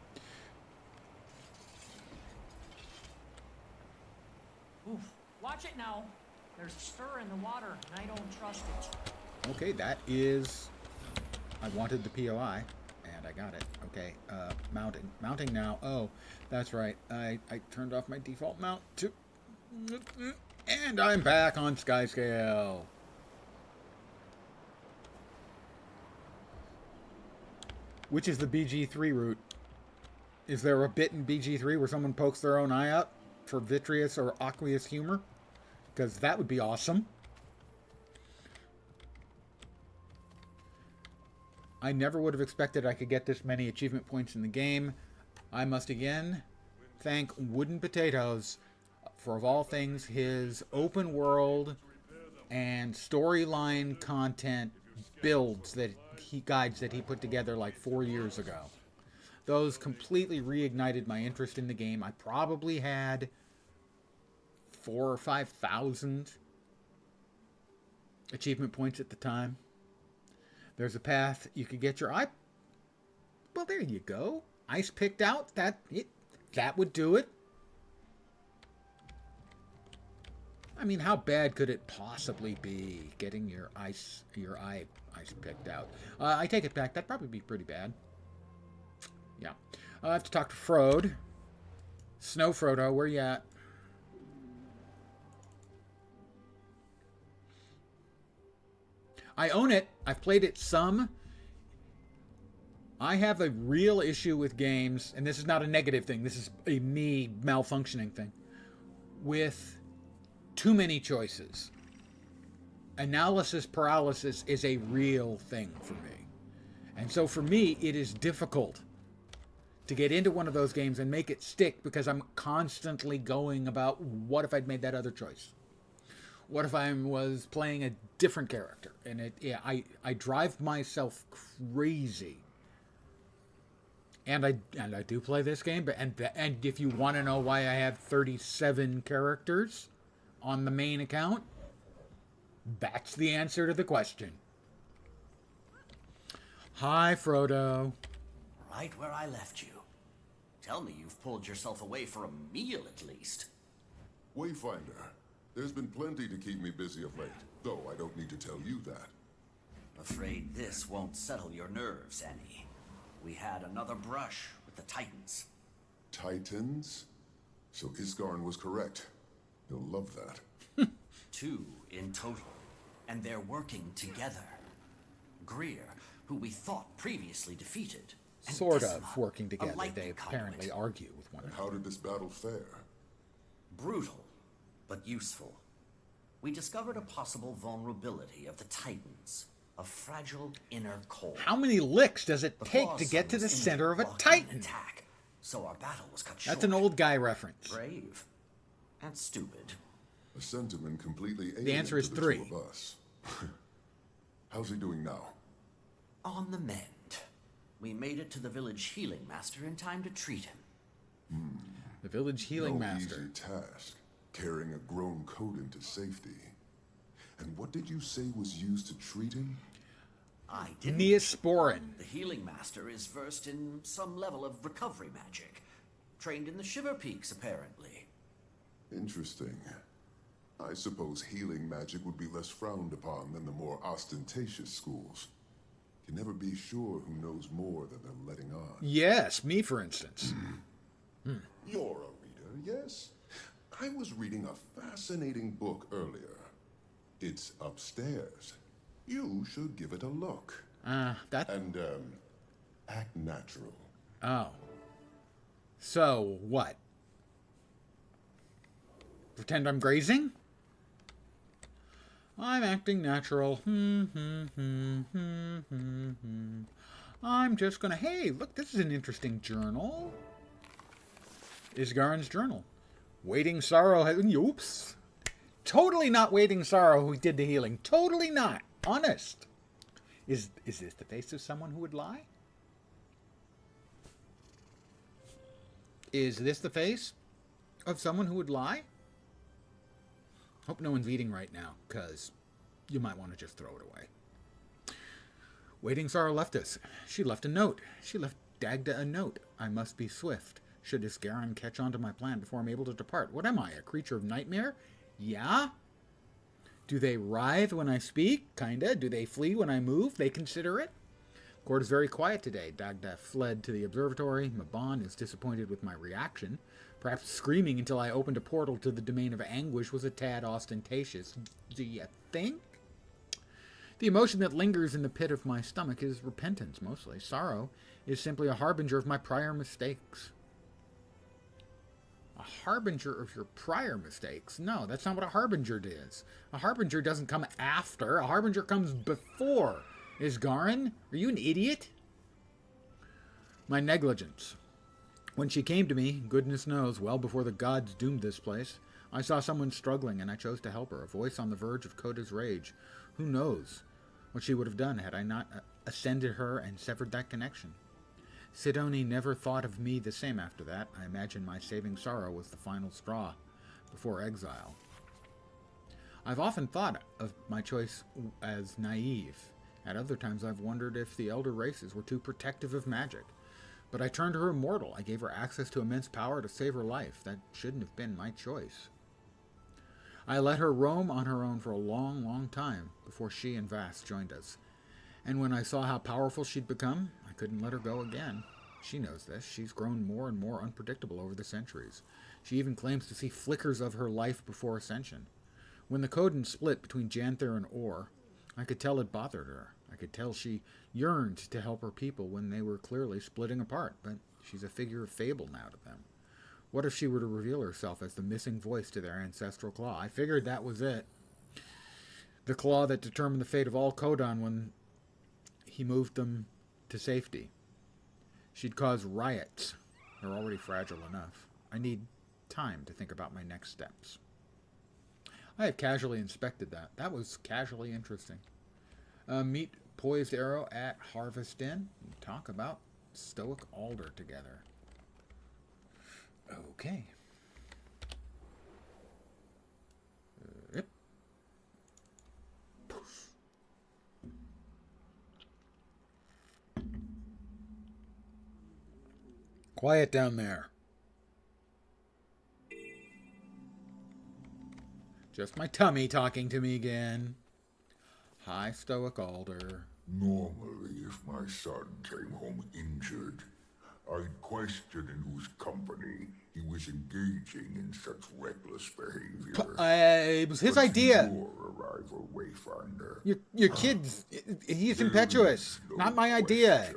Oof. Watch it now. There's a stir in the water, and I don't trust it. Okay, that is... I wanted the POI, and I got it. Okay, mounting. Mounting now. Oh, that's right. I turned off my default mount to... And I'm back on sky scale. Which is the BG3 route? Is there a bit in BG3 where someone pokes their own eye out for vitreous or aqueous humor? Because that would be awesome. I never would have expected I could get this many achievement points in the game. I must again thank Wooden Potatoes for, of all things, his open world and storyline content builds that guides that he put together like 4 years ago. Those completely reignited my interest in the game. I probably had 4,000 or 5,000 achievement points at the time. There's a path you could get your eye. Well, there you go. Ice picked out. That would do it. I mean, how bad could it possibly be getting your eye ice picked out? I take it back. That'd probably be pretty bad. Yeah. I have to talk to Frode. Snow Frodo, where you at? I own it. I've played it some. I have a real issue with games, and this is not a negative thing. This is a me malfunctioning thing. With too many choices. Analysis paralysis is a real thing for me. And so for me, it is difficult to get into one of those games and make it stick because I'm constantly going about, what if I'd made that other choice? What if I was playing a different character? And I drive myself crazy. And I do play this game, but and if you want to know why I have 37 characters on the main account, that's the answer to the question. Hi, Frodo. Right where I left you. Tell me you've pulled yourself away for a meal at least. Wayfinder, there's been plenty to keep me busy of late, though I don't need to tell you that. Afraid this won't settle your nerves any. We had another brush with the Titans. Titans? So Isgarn was correct. You'll love that. 2 in total, and they're working together. Greer, who we thought previously defeated. Sort of working together. They apparently argue with one another. How did this battle fare? Brutal, but useful. We discovered a possible vulnerability of the Titans. A fragile inner core. How many licks does it take to get to the center of a Titan? Attack, so our battle was cut short. That's an old guy reference. Brave. And stupid. A sentiment completely alien The answer is to the 3. two of us. How's he doing now? On the mend. We made it to the village healing master in time to treat him. The village healing master. Easy task, carrying a grown Coden to safety. And what did you say was used to treat him? I didn't. Neosporin. The healing master is versed in some level of recovery magic. Trained in the Shiver Peaks, apparently. Interesting. I suppose healing magic would be less frowned upon than the more ostentatious schools. Can never be sure who knows more than they're letting on. Yes, me for instance. You're a reader, yes? I was reading a fascinating book earlier. It's upstairs. You should give it a look. That... And, act natural. Oh. So, what? Pretend I'm grazing? I'm acting natural. I'm just gonna... Hey, look, this is an interesting journal. Isgarn's journal. Waiting Sorrow has... Oops. Totally not Waiting Sorrow who did the healing. Totally not. Honest. Is this the face of someone who would lie? Is this the face of someone who would lie? Hope no one's eating right now, because you might want to just throw it away. Waiting Sorrow left us. She left a note. She left Dagda a note. I must be swift. Should Isgaron catch on to my plan before I'm able to depart? What am I, a creature of nightmare? Yeah? Do they writhe when I speak? Kinda. Do they flee when I move? They consider it? Court is very quiet today. Dagda fled to the observatory. Mabon is disappointed with my reaction. Perhaps screaming until I opened a portal to the domain of anguish was a tad ostentatious. Do you think? The emotion that lingers in the pit of my stomach is repentance, mostly. Sorrow is simply a harbinger of my prior mistakes. A harbinger of your prior mistakes? No, that's not what a harbinger is. A harbinger doesn't come after. A harbinger comes before. Isgaron? Are you an idiot? My negligence. When she came to me, goodness knows, well before the gods doomed this place, I saw someone struggling and I chose to help her, a voice on the verge of Coda's rage. Who knows what she would have done had I not ascended her and severed that connection. Sidoni never thought of me the same after that. I imagine my saving Sorrow was the final straw before exile. I've often thought of my choice as naive. At other times I've wondered if the elder races were too protective of magic. But I turned her immortal. I gave her access to immense power to save her life. That shouldn't have been my choice. I let her roam on her own for a long, long time before she and Vass joined us. And when I saw how powerful she'd become, I couldn't let her go again. She knows this. She's grown more and more unpredictable over the centuries. She even claims to see flickers of her life before ascension. When the Codan split between Janthir and Or, I could tell it bothered her. I could tell she yearned to help her people when they were clearly splitting apart, but she's a figure of fable now to them. What if she were to reveal herself as the missing voice to their ancestral claw? I figured that was it. The claw that determined the fate of all Codan when he moved them to safety. She'd cause riots. They're already fragile enough. I need time to think about my next steps. I have casually inspected that. That was casually interesting. Meet Poised Arrow at Harvest Inn. Talk about Stoic Alder together. Okay. Yep. Quiet down there. Just my tummy talking to me again. Hi, Stoic Alder. Normally, if my son came home injured, I'd question in whose company he was engaging in such reckless behavior. It was his idea. Your arrival, Wayfinder. Your kid's... He's impetuous. Not my idea.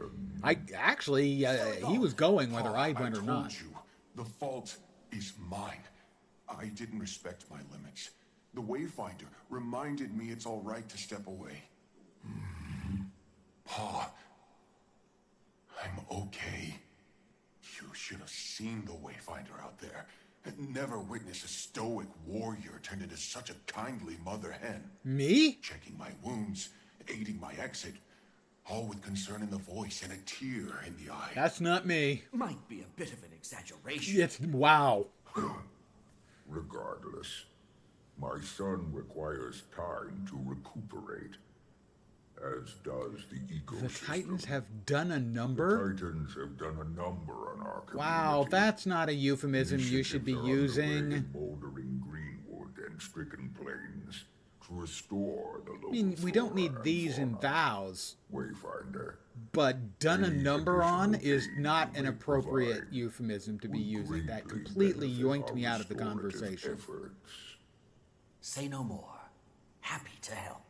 He was going whether I went or not. You, the fault is mine. I didn't respect my limits. The Wayfinder reminded me it's all right to step away. Pa, I'm okay. You should have seen the Wayfinder out there. I'd never witnessed a stoic warrior turn into such a kindly mother hen. Me? Checking my wounds, aiding my exit, all with concern in the voice and a tear in the eye. That's not me. Might be a bit of an exaggeration. It's... wow. Regardless, my son requires time to recuperate, as does the ecosystem. The Titans have done a number? The Titans have done a number on our community. Wow, that's not a euphemism you should be using. In Moldering Greenwood and Stricken Plains to restore the local I mean, we don't need flora these in and vows. Wayfinder. But done a number on is not an appropriate euphemism to be using. That completely yoinked me out of the conversation. Efforts. Say no more. Happy to help.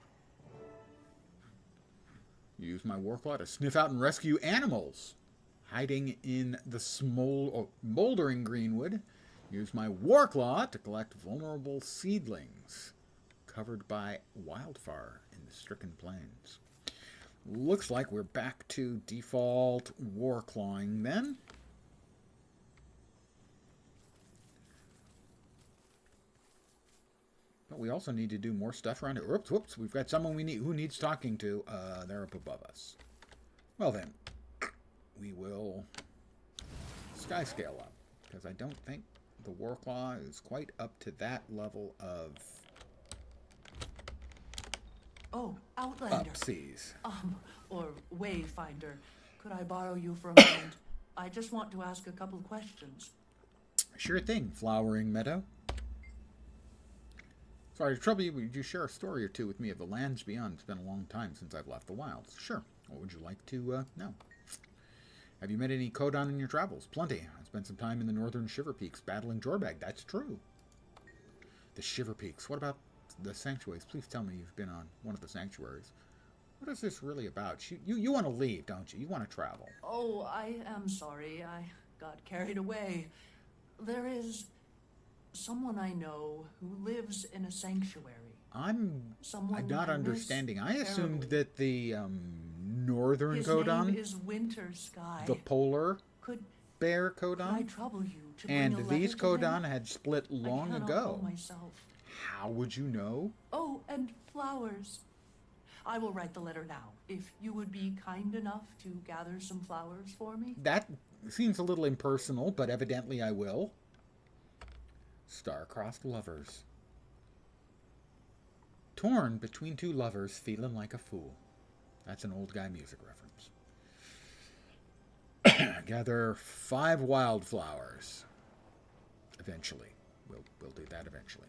Use my war claw to sniff out and rescue animals hiding in the moldering greenwood. Use my war claw to collect vulnerable seedlings covered by wildfire in the stricken plains. Looks like we're back to default war clawing then. But we also need to do more stuff around here. Whoops, we've got someone who needs talking to. They're up above us. Well then, we will sky scale up. Because I don't think the Warclaw is quite up to that level of Outlander. upseas. Or Wayfinder. Could I borrow you for a moment? I just want to ask a couple questions. Sure thing, Flowering Meadow. Sorry to trouble you, would you share a story or two with me of the lands beyond? It's been a long time since I've left the wilds. Sure. What would you like to know? Have you met any Kodan in your travels? Plenty. I spent some time in the northern Shiver Peaks battling Jorbag. That's true. The Shiver Peaks. What about the sanctuaries? Please tell me you've been on one of the sanctuaries. What is this really about? You want to leave, don't you? You want to travel. Oh, I am sorry. I got carried away. There is someone I know who lives in a sanctuary. I'm not understanding. I assumed terribly. that the northern His Kodan, name is Winter Sky. the polar Could bear I Kodan, trouble you to bring and a letter these to him? Kodan had split long I cannot ago. go myself. How would you know? Oh, and flowers. I will write the letter now. If you would be kind enough to gather some flowers for me. That seems a little impersonal, but evidently I will. Star-crossed lovers. Torn between two lovers, feeling like a fool. That's an old guy music reference. Gather 5 wildflowers. Eventually. We'll do that eventually.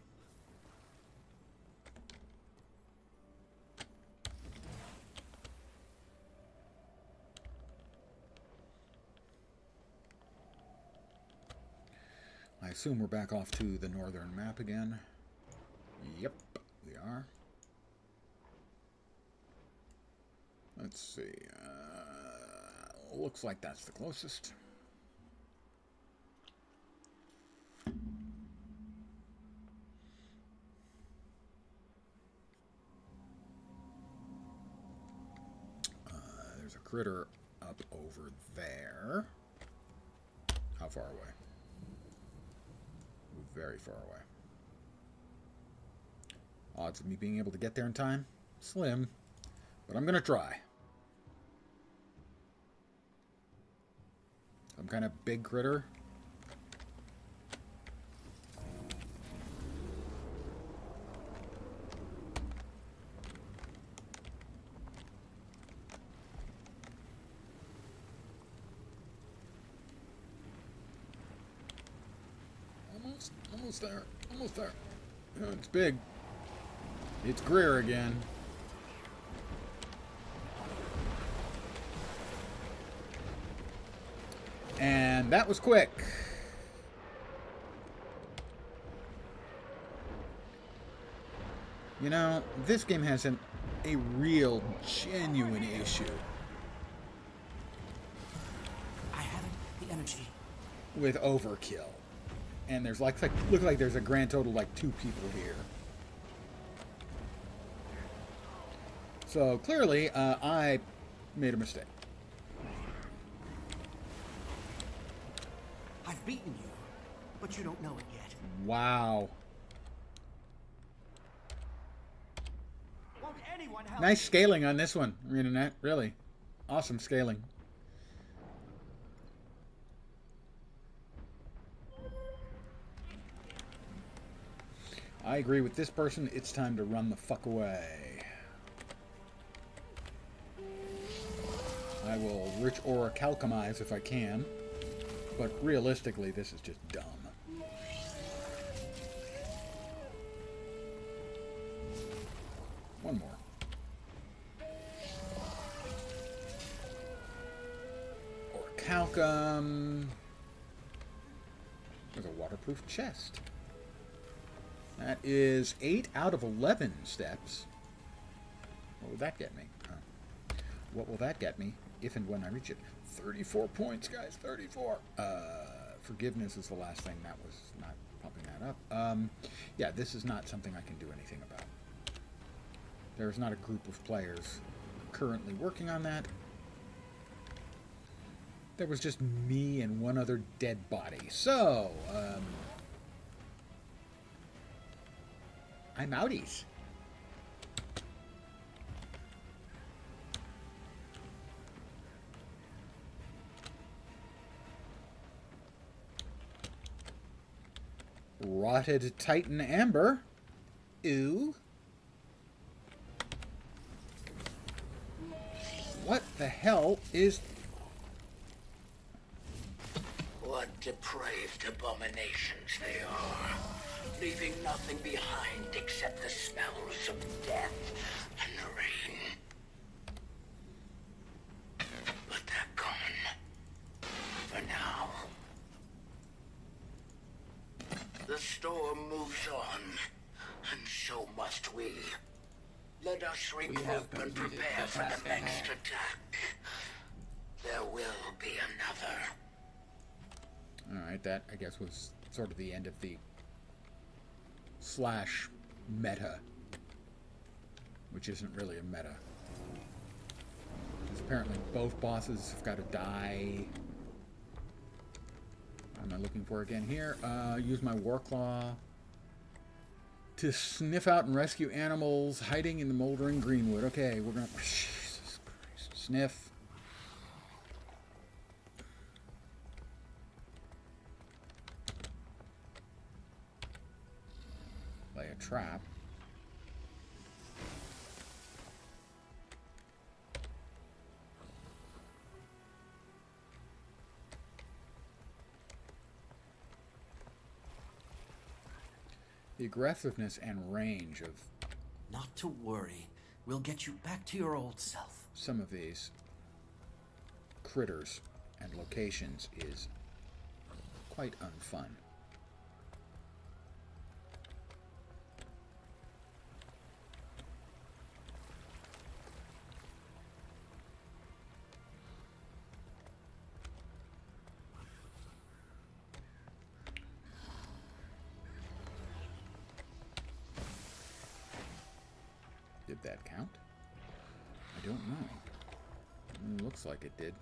I assume we're back off to the northern map again. Yep, we are. Let's see. Looks like that's the closest. There's a critter up over there. How far away? Very far away. Odds of me being able to get there in time? Slim. But I'm going to try. Some kind of big critter. Almost there. Almost there. Oh, it's big. It's Greer again. And that was quick. You know, this game has a real, genuine issue. I haven't the energy. With overkill. And there's look like there's a grand total like 2 people here. So clearly, I made a mistake. I've beaten you, but you don't know it yet. Wow. Won't anyone help Nice me? scaling on this one, Internet. Really. Awesome scaling. I agree with this person. It's time to run the fuck away. I will rich orichalchemize if I can. But realistically, this is just dumb. One more. Orichalcum. There's a waterproof chest. That is 8 out of 11 steps. What will that get me? What will that get me if and when I reach it? 34 points, guys. 34. Forgiveness is the last thing. That was not pumping that up. Yeah, this is not something I can do anything about. There's not a group of players currently working on that. There was just me and one other dead body. So, I'm outies. Rotted Titan Amber. Ooh. What the hell is... What depraved abominations they are, leaving nothing behind except the smells of death and the rain. But they're gone. For now. The storm moves on, and so must we. Let us regroup and prepare for the next attack. There will be another. Alright, that, I guess, was sort of the end of the slash meta. Which isn't really a meta. Because apparently both bosses have got to die. What am I looking for again here? Use my Warclaw to sniff out and rescue animals hiding in the moldering greenwood. Okay, we're gonna... Jesus Christ. Sniff. Lay a trap. The aggressiveness and range of... Not to worry. We'll get you back to your old self. Some of these critters and locations is quite unfun. Did that count? I don't know. It looks like it did.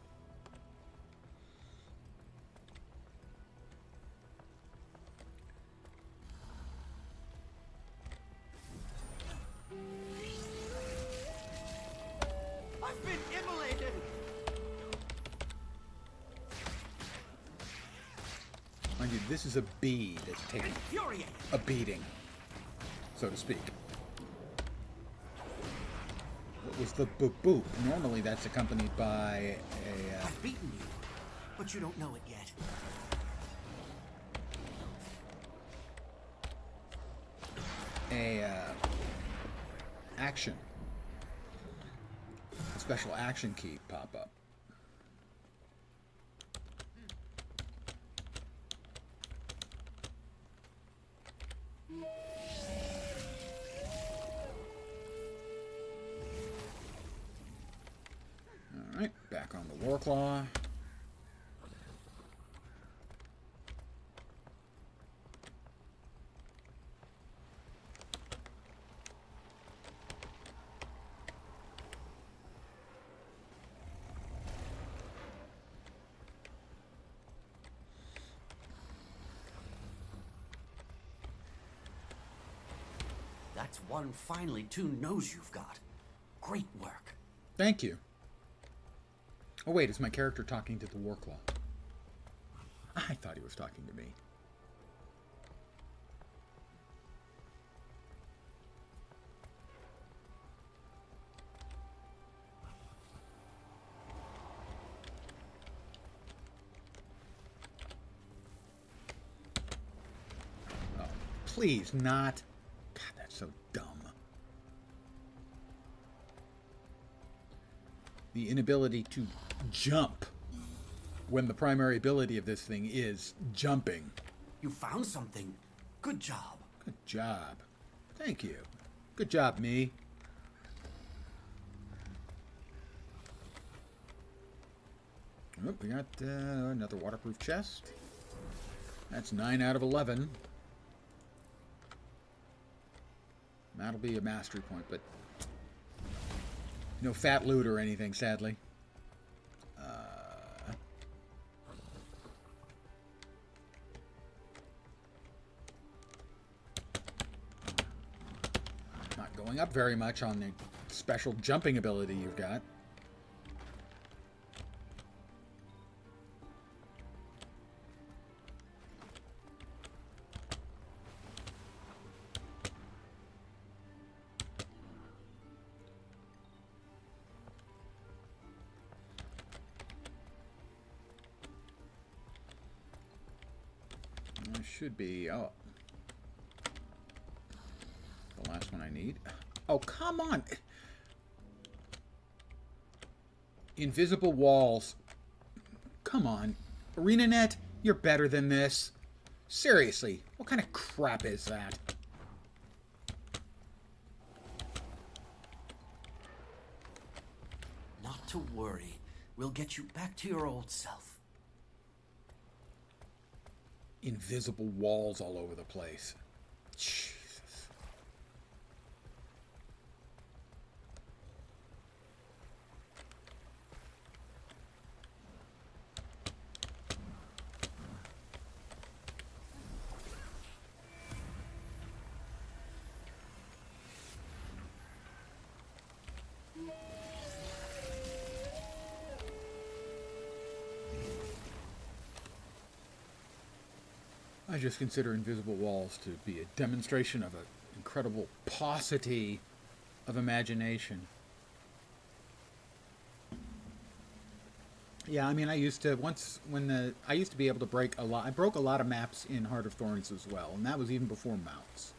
I've been immolated! Mind you, this is a bee that's taking a beating, so to speak. What was the boop boop? Normally that's accompanied by a... I've beaten you, but you don't know it yet. Action. A special action key pop up. Alright, back on the Warclaw. That's one finely tuned nose you've got. Great work. Thank you. Oh wait, is my character talking to the Warclaw? I thought he was talking to me. Oh, please, not. God, that's so dumb. The inability to jump when the primary ability of this thing is jumping. You found something. Good job. Good job. Thank you. Good job, me. Oh, we got another waterproof chest. That's 9 out of 11. That'll be a mastery point, but no fat loot or anything, sadly. Not going up very much on the special jumping ability you've got. should be... Oh. The last one I need. Oh, come on! Invisible walls. Come on. ArenaNet, you're better than this. Seriously, what kind of crap is that? Not to worry. We'll get you back to your old self. Invisible walls all over the place. Jesus. I just consider invisible walls to be a demonstration of an incredible paucity of imagination. Yeah, I mean, I used to I used to be able to break a lot. I broke a lot of maps in Heart of Thorns as well, and that was even before mounts.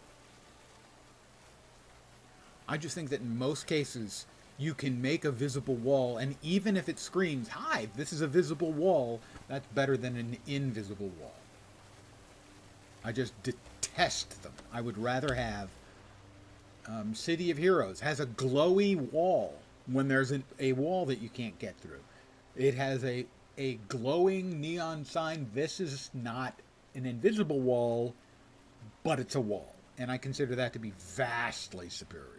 I just think that in most cases, you can make a visible wall, and even if it screams, "Hi, this is a visible wall," that's better than an invisible wall. I just detest them. I would rather have City of Heroes has a glowy wall when there's a wall that you can't get through. It has a glowing neon sign. This is not an invisible wall, but it's a wall. And I consider that to be vastly superior.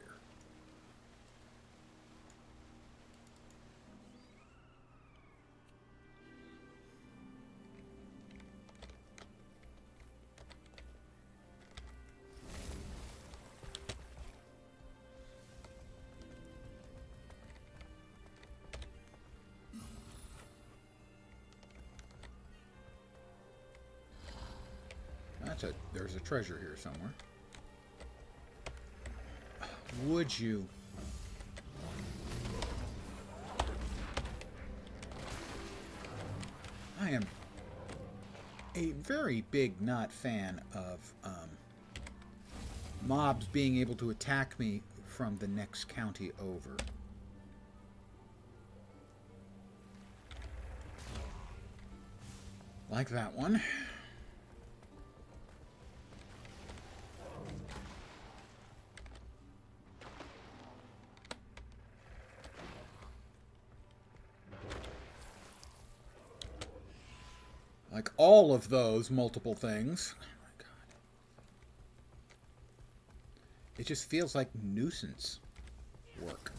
There's a treasure here somewhere. Would you? I am a very big not fan of mobs being able to attack me from the next county over. Like that one. Like all of those multiple things. Oh my God. It just feels like nuisance work.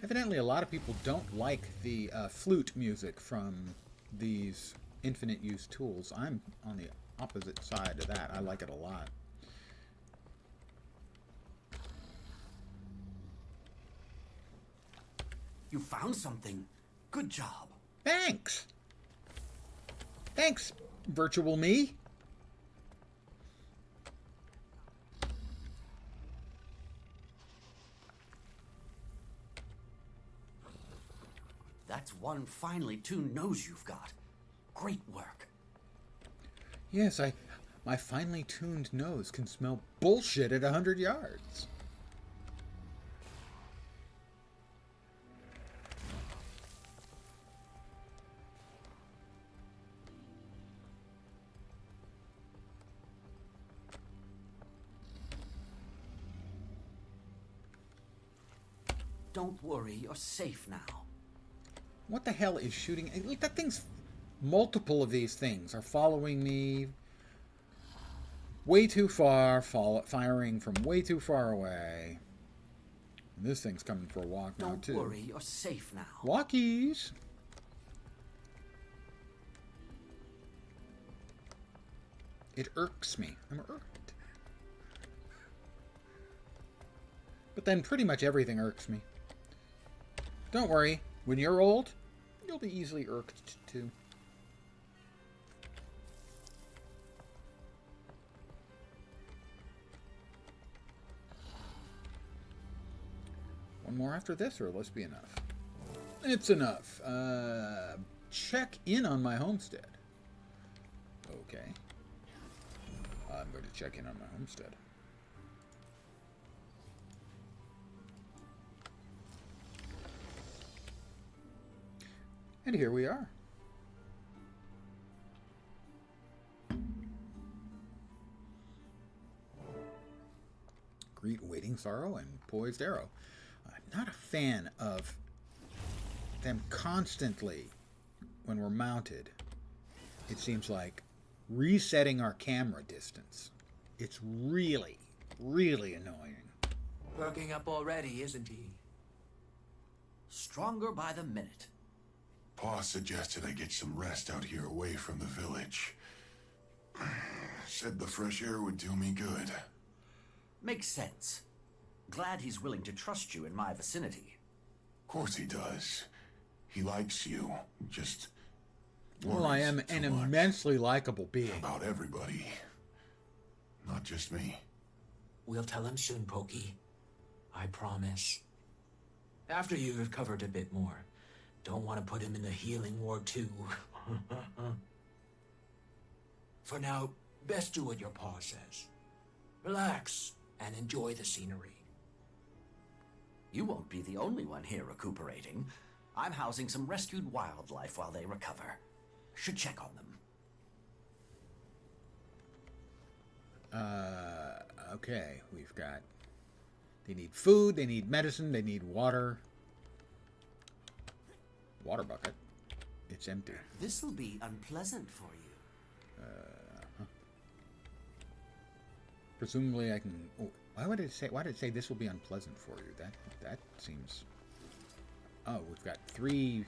Evidently, a lot of people don't like the flute music from these infinite use tools. I'm on the opposite side of that. I like it a lot. You found something. Good job. Thanks. Thanks, virtual me. That's one finely tuned nose you've got. Great work. Yes, my finely tuned nose can smell bullshit at 100 yards. Don't worry, you're safe now. What the hell is shooting? Look, that thing's... Multiple of these things are following me way too far, firing from way too far away. And this thing's coming for a walk now, too. Don't worry, you're safe now. Walkies! It irks me. I'm irked. But then pretty much everything irks me. Don't worry. When you're old, She'll be easily irked too. One more after this, or will this be enough? It's enough. Check in on my homestead. Okay. I'm going to check in on my homestead. And here we are. Greet Waiting Sorrow and Poised Arrow. I'm not a fan of them constantly, when we're mounted, it seems like, resetting our camera distance. It's really, really annoying. Perking up already, isn't he? Stronger by the minute. Pa suggested I get some rest out here away from the village. Said the fresh air would do me good. Makes sense. Glad he's willing to trust you in my vicinity. Of course he does. He likes you. Just... Well, I am an immensely likable being. About everybody. Not just me. We'll tell him soon, Pokey. I promise. After you've recovered a bit more. Don't want to put him in the healing ward too. For now, best do what your paw says. Relax and enjoy the scenery. You won't be the only one here recuperating. I'm housing some rescued wildlife while they recover. Should check on them. Okay, we've got... They need food, they need medicine, they need water. Water bucket. It's empty. This'll be unpleasant for you. Presumably I can... Oh, why did it say this will be unpleasant for you? That seems... Oh, we've got 3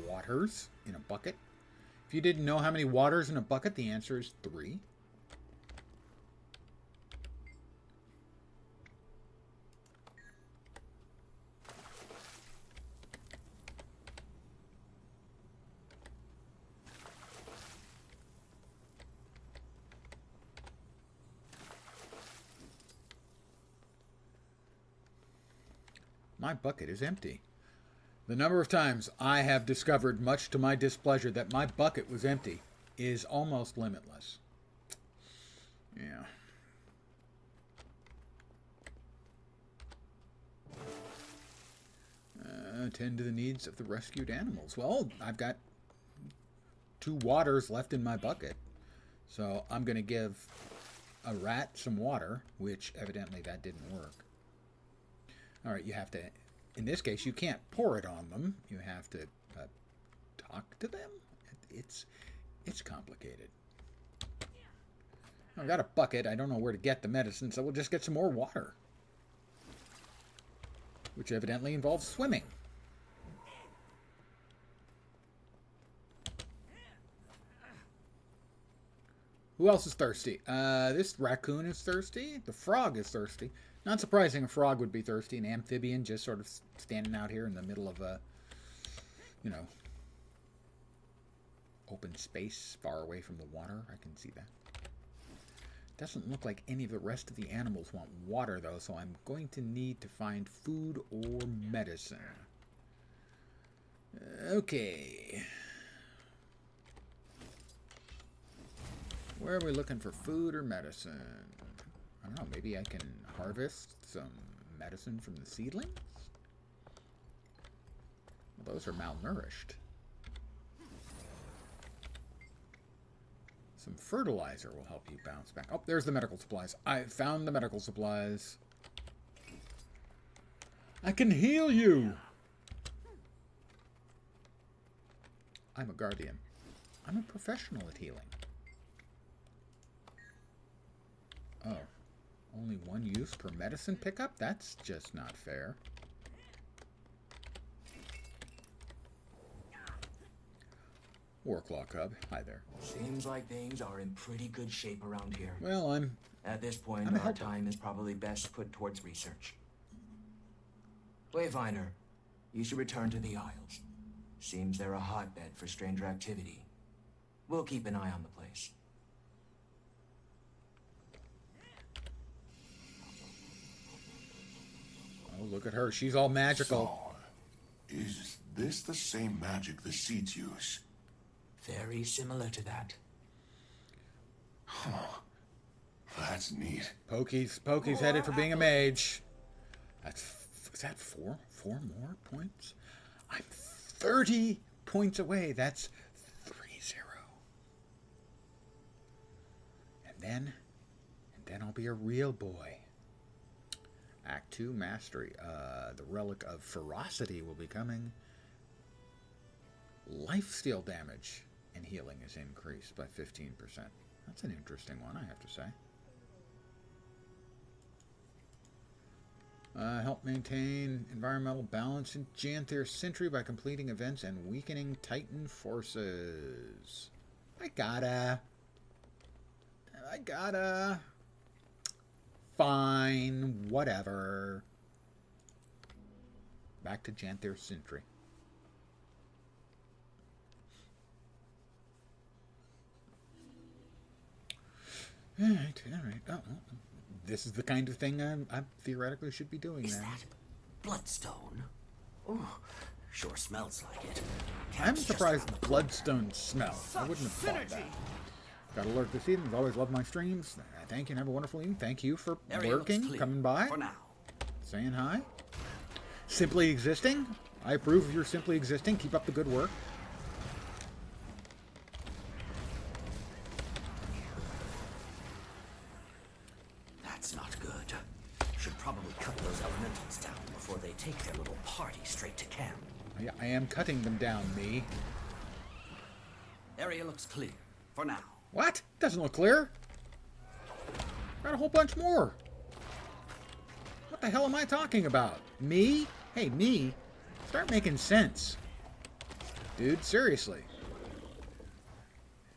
waters in a bucket. If you didn't know how many waters in a bucket, the answer is 3. My bucket is empty. The number of times I have discovered, much to my displeasure, that my bucket was empty is almost limitless. Yeah. Attend to the needs of the rescued animals. Well, I've got 2 waters left in my bucket. So I'm going to give a rat some water, which evidently that didn't work. All right, you have to, in this case, you can't pour it on them. You have to talk to them. It's complicated. I've got a bucket. I don't know where to get the medicine, so we'll just get some more water. Which evidently involves swimming. Who else is thirsty? This raccoon is thirsty. The frog is thirsty. Not surprising a frog would be thirsty. An amphibian just sort of standing out here in the middle of a, you know, open space far away from the water. I can see that. Doesn't look like any of the rest of the animals want water, though, so I'm going to need to find food or medicine. Okay. Where are we looking for food or medicine? I don't know, maybe I can harvest some medicine from the seedlings? Well, those are malnourished. Some fertilizer will help you bounce back. Oh, there's the medical supplies. I found the medical supplies. I can heal you! I'm a guardian. I'm a professional at healing. Oh, only 1 use per medicine pickup? That's just not fair. Warclaw Cub, hi there. Seems like things are in pretty good shape around here. Well, At this point, I'm a our helper. time is probably best put towards research. Wayfinder, you should return to the Isles. Seems they're a hotbed for stranger activity. We'll keep an eye on the place. Oh, look at her. She's all magical. So, is this the same magic the seeds use? Very similar to that. Huh. That's neat. Pokey's headed for being a mage. Is that four? 4 more points? I'm 30 points away. That's 3-0. And then I'll be a real boy. Act 2, Mastery. The Relic of Ferocity will be coming. Lifesteal damage and healing is increased by 15%. That's an interesting one, I have to say. Help maintain environmental balance in Janthir Sentry by completing events and weakening Titan forces. I gotta. Fine, whatever. Back to Janthir Sentry. All right. Oh. This is the kind of thing I theoretically should be doing. Is then. that bloodstone? Ooh, sure smells like it. I'm surprised bloodstone smell. I wouldn't have thought that. Got to lurk this evening. I've always loved my streams. Thank you and have a wonderful evening. Thank you for lurking, coming by, saying hi. Simply existing. I approve of your simply existing. Keep up the good work. That's not good. Should probably cut those elementals down before they take their little party straight to camp. I am cutting them down, me. Area looks clear for now. What? Doesn't look clear. Got a whole bunch more. What the hell am I talking about? Me? Hey, me. Start making sense. Dude, seriously.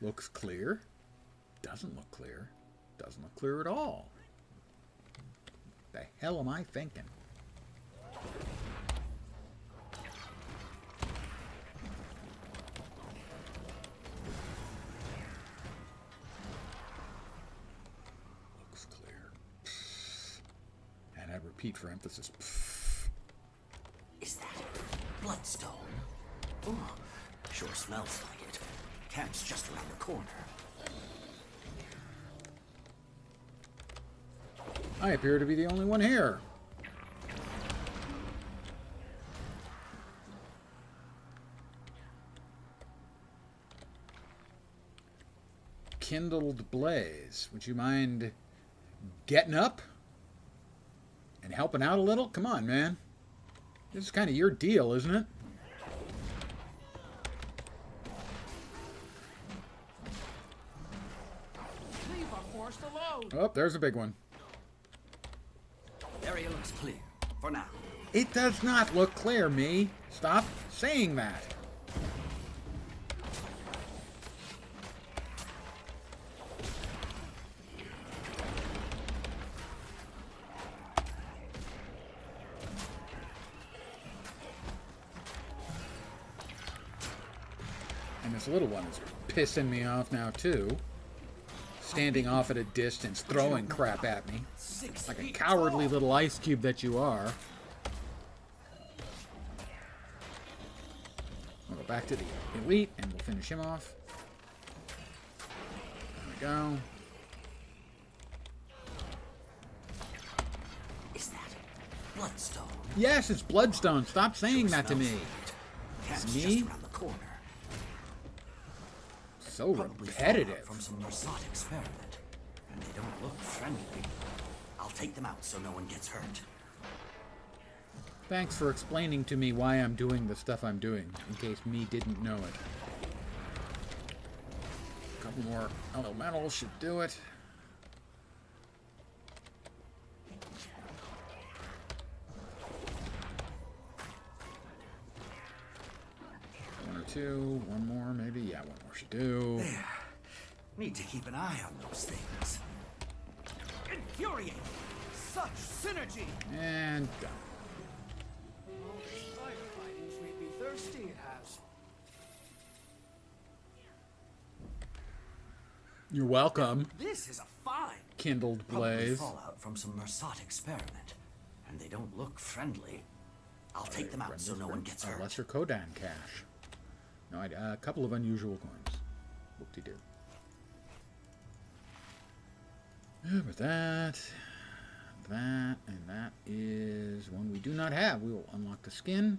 Looks clear. Doesn't look clear. Doesn't look clear at all. The hell am I thinking? Looks clear. And I repeat for emphasis. Is that bloodstone? Ooh, sure smells like it. Camp's just around the corner. I appear to be the only one here. Kindled blaze. Would you mind getting up and helping out a little? Come on, man. This is kind of your deal, isn't it? Leave our force alone. Oh, there's a big one. Area looks clear for now. It does not look clear, me. Stop saying that. And this little one is pissing me off now, too. Standing off at a distance, throwing crap at me. Like a cowardly little ice cube that you are. We'll go back to the elite and we'll finish him off. There we go. Is that bloodstone? Yes, it's bloodstone. Stop saying that to me. Camp's Me? just around the corner. So Probably repetitive. from some Rasat experiment, and they don't look friendly. I'll take them out so no one gets hurt. Thanks for explaining to me why I'm doing the stuff I'm doing, in case me didn't know it. A couple more elementals should do it. One or two, one more maybe. Yeah, one more should do. There. Need to keep an eye on those things. Infuriating! Such synergy! And done. Firefighting sweet be thirsty, it has. You're welcome. This is a find. Kindled Probably blaze. fallout from some Mersat experiment, and they don't look friendly. I'll take them out so no one gets hurt. Lesser Kodan cache. No idea. A couple of unusual coins. Whoop-de-doo. But that, and that is one we do not have. We will unlock the skin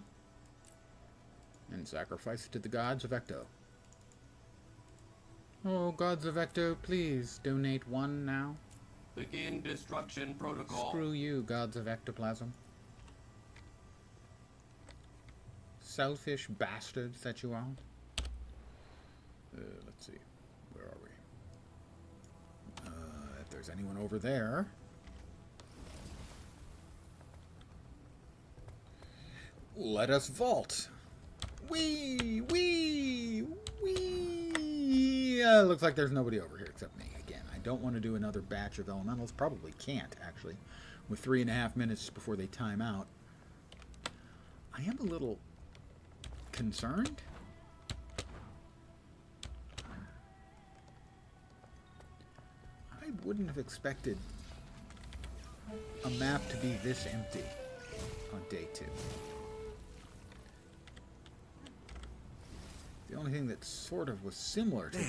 and sacrifice it to the gods of Ecto. Oh, gods of Ecto, please donate one now. Begin destruction protocol. Screw you, gods of ectoplasm. Selfish bastards that you are. Let's see. Where are we? If there's anyone over there. Let us vault. Wee! Looks like there's nobody over here except me again. I don't want to do another batch of elementals. Probably can't, actually. With 3.5 minutes before they time out. I am a little concerned. I wouldn't have expected a map to be this empty on day 2. The only thing that sort of was similar to this.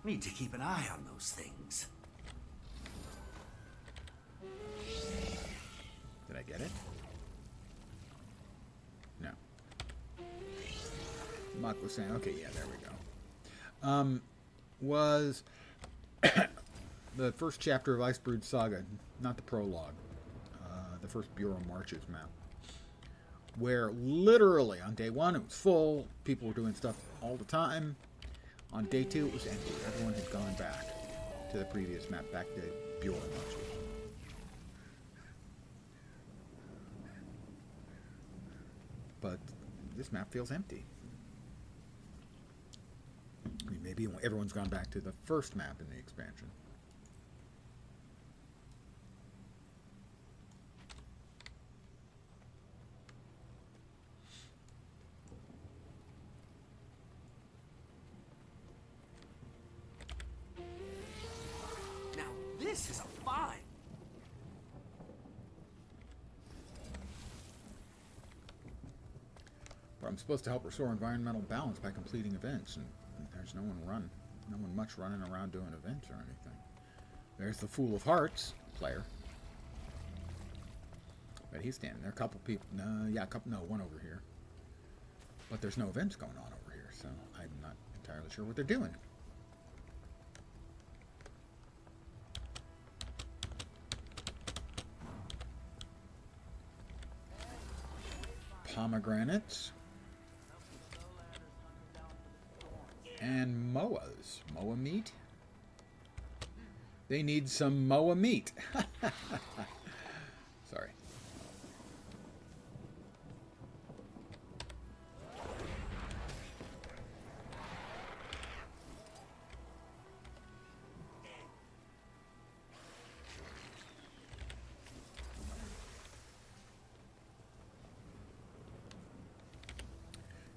Need to keep an eye on those things. Did I get it? No. Mock was saying, okay, yeah, there we go. Was the first chapter of Icebrood Saga, not the prologue, the first Bureau Marches map, where literally on day 1 it was full, people were doing stuff all the time. On day 2 it was empty. Everyone had gone back to the previous map, back to Bureau Marches. But this map feels empty. I mean, maybe everyone's gone back to the first map in the expansion. Now this is a find. But I'm supposed to help restore environmental balance by completing events, and there's no one much running around doing events or anything. There's the Fool of Hearts player, but he's standing there. A couple people, one over here. But there's no events going on over here, so I'm not entirely sure what they're doing. Pomegranates. And moas. Moa meat? They need some moa meat. Sorry.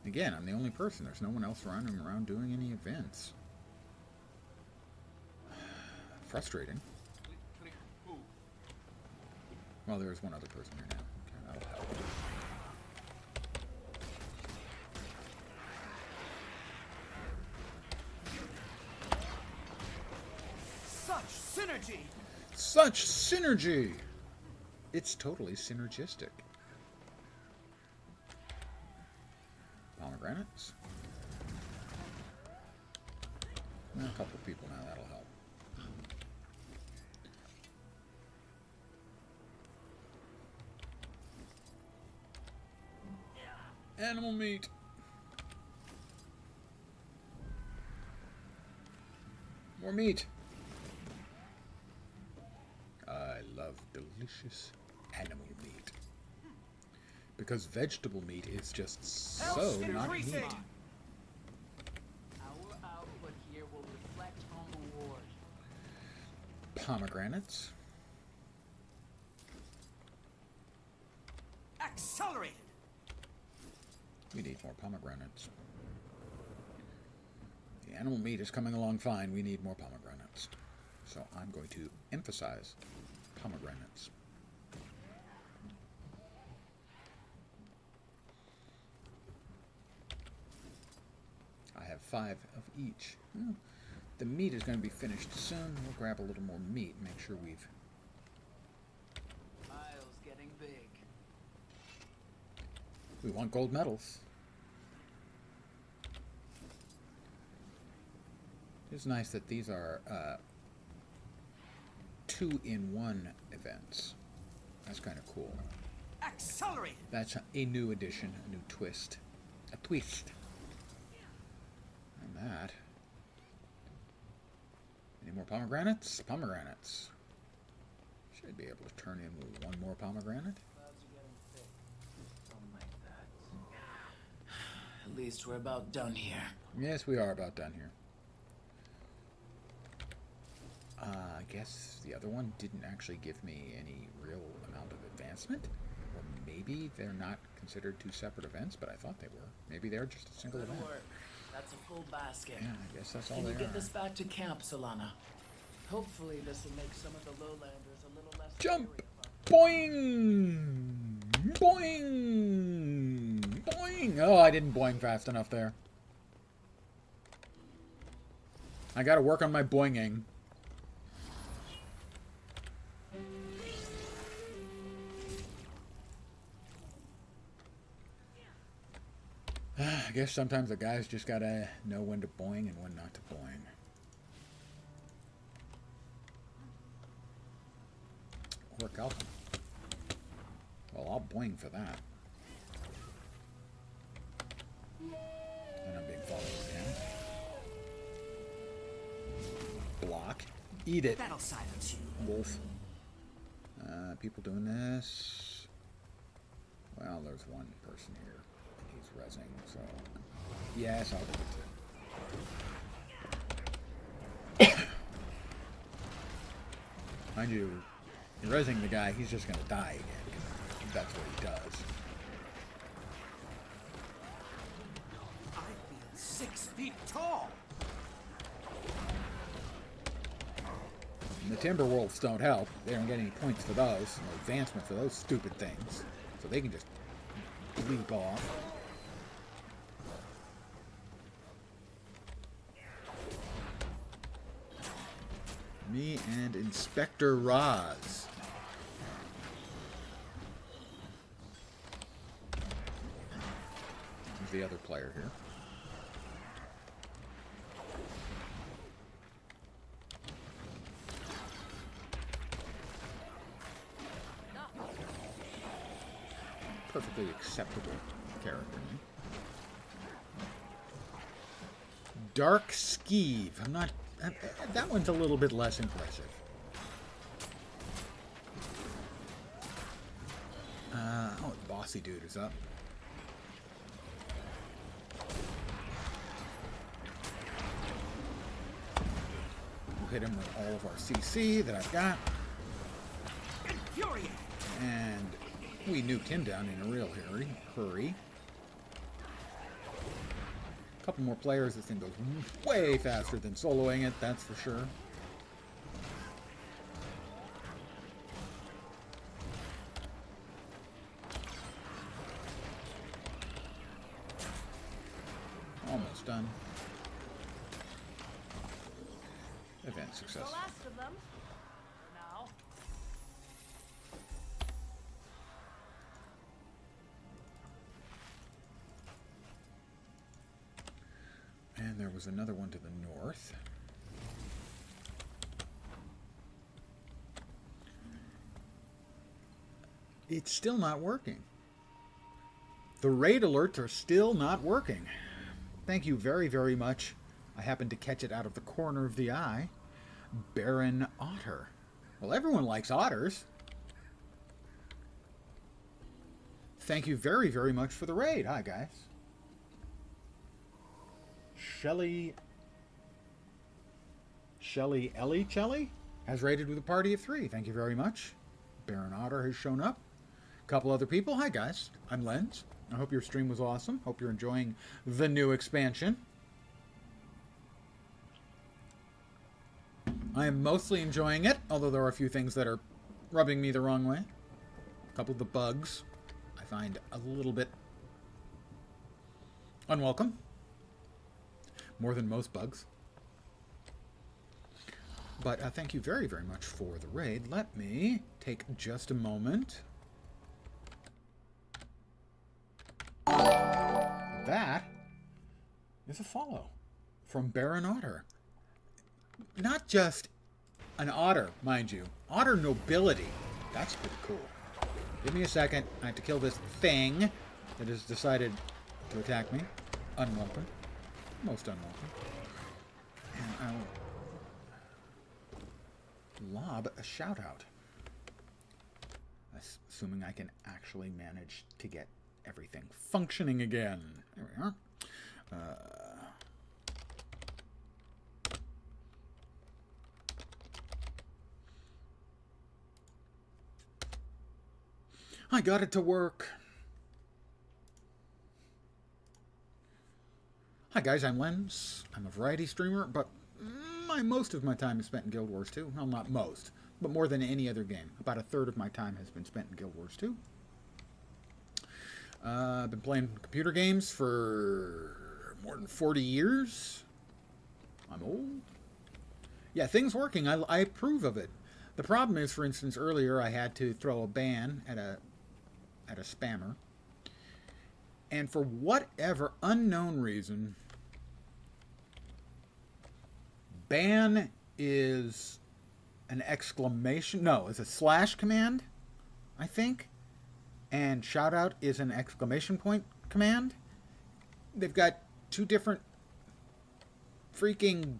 Again, I'm the only person. There's no one else running around doing any events. Frustrating. Well, there's one other person here now. Okay, that'll help. Such synergy! Such synergy! It's totally synergistic. Pomegranates. A couple of people now, that'll help. Animal meat. More meat. I love delicious animal meat. Because vegetable meat is just so not meat. Our output here will reflect on the ward. Pomegranates. Accelerated. We need more pomegranates. The animal meat is coming along fine. We need more pomegranates. So I'm going to emphasize pomegranates. I have 5 of each. Well, the meat is going to be finished soon. We'll grab a little more meat and make sure we've... Pile's getting big. We want gold medals. It's nice that these are 2-in-1 events. That's kind of cool. Accelerate! That's a new addition, a new twist. A twist. And that. Any more pomegranates? Pomegranates. Should be able to turn in 1 more pomegranate. Something like that. At least we're about done here. Yes, we are about done here. I guess the other one didn't actually give me any real amount of advancement. Or maybe they're not considered 2 separate events, but I thought they were. Maybe they're just a single event. Work. That's a full basket. Yeah, I guess that's all Can they you are. get this back to camp, Solana? Hopefully this will make some of the lowlanders a little less... Jump! Boing! Boing! Boing! Oh, I didn't boing fast enough there. I gotta work on my boinging. I guess sometimes the guys just gotta know when to boing and when not to boing. Or Calvin. Well, I'll boing for that. And I'm being followed again. Block. Eat it. That'll silence you. Wolf. People doing this. Well, there's one person here. He's rezzing, so... Yes, I'll do it too. Mind you, you're rezzing the guy, he's just gonna die again. That's what he does. I feel 6 feet tall. And the Timberwolves don't help. They don't get any points for those, no advancement for those stupid things. So they can just bleep off. Me and Inspector Roz. Who's the other player here? Perfectly acceptable character. Dark Skeeve. I'm not... that one's a little bit less impressive. Oh, the bossy dude is up. We'll hit him with all of our CC that I've got. And we nuked him down in a real hurry. A couple more players, this thing goes way faster than soloing it, that's for sure. Almost done. Event successful. The last of them. For now. And there was another one to the north. It's still not working. The raid alerts are still not working. Thank you very, very much. I happened to catch it out of the corner of the eye. Baron Otter. Well, everyone likes otters. Thank you very, very much for the raid. Hi, guys. Shelly Ellie has raided with a party of 3. Thank you very much. Baron Otter has shown up. A couple other people. Hi, guys. I'm Lens. I hope your stream was awesome. Hope you're enjoying the new expansion. I am mostly enjoying it, although there are a few things that are rubbing me the wrong way. A couple of the bugs I find a little bit unwelcome. More than most bugs. But thank you very, very much for the raid. Let me take just a moment. That is a follow from Baron Otter. Not just an otter, mind you. Otter nobility. That's pretty cool. Give me a second. I have to kill this thing that has decided to attack me. Unwelcome. Most unwelcome. And I'll lob a shout out. Assuming I can actually manage to get everything functioning again. There we are. I got it to work. Hi guys, I'm Lens. I'm a variety streamer, but most of my time is spent in Guild Wars 2. Well, not most, but more than any other game. About a third of my time has been spent in Guild Wars 2. I've been playing computer games for more than 40 years. I'm old. Yeah, things working. I approve of it. The problem is, for instance, earlier I had to throw a ban at a spammer. And for whatever unknown reason, ban is an exclamation. No, it's a slash command, I think. And shoutout is an exclamation point command. They've got two different freaking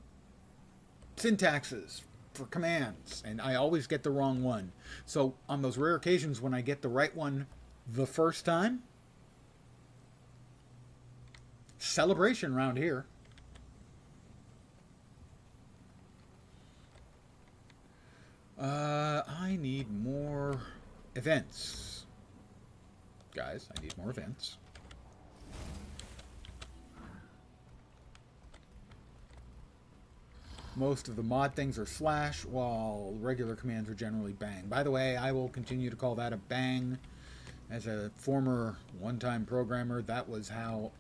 syntaxes for commands, and I always get the wrong one. So on those rare occasions when I get the right one the first time, celebration around here. I need more events. Guys, I need more events. Most of the mod things are slash, while regular commands are generally bang. By the way, I will continue to call that a bang. As a former one-time programmer, that was how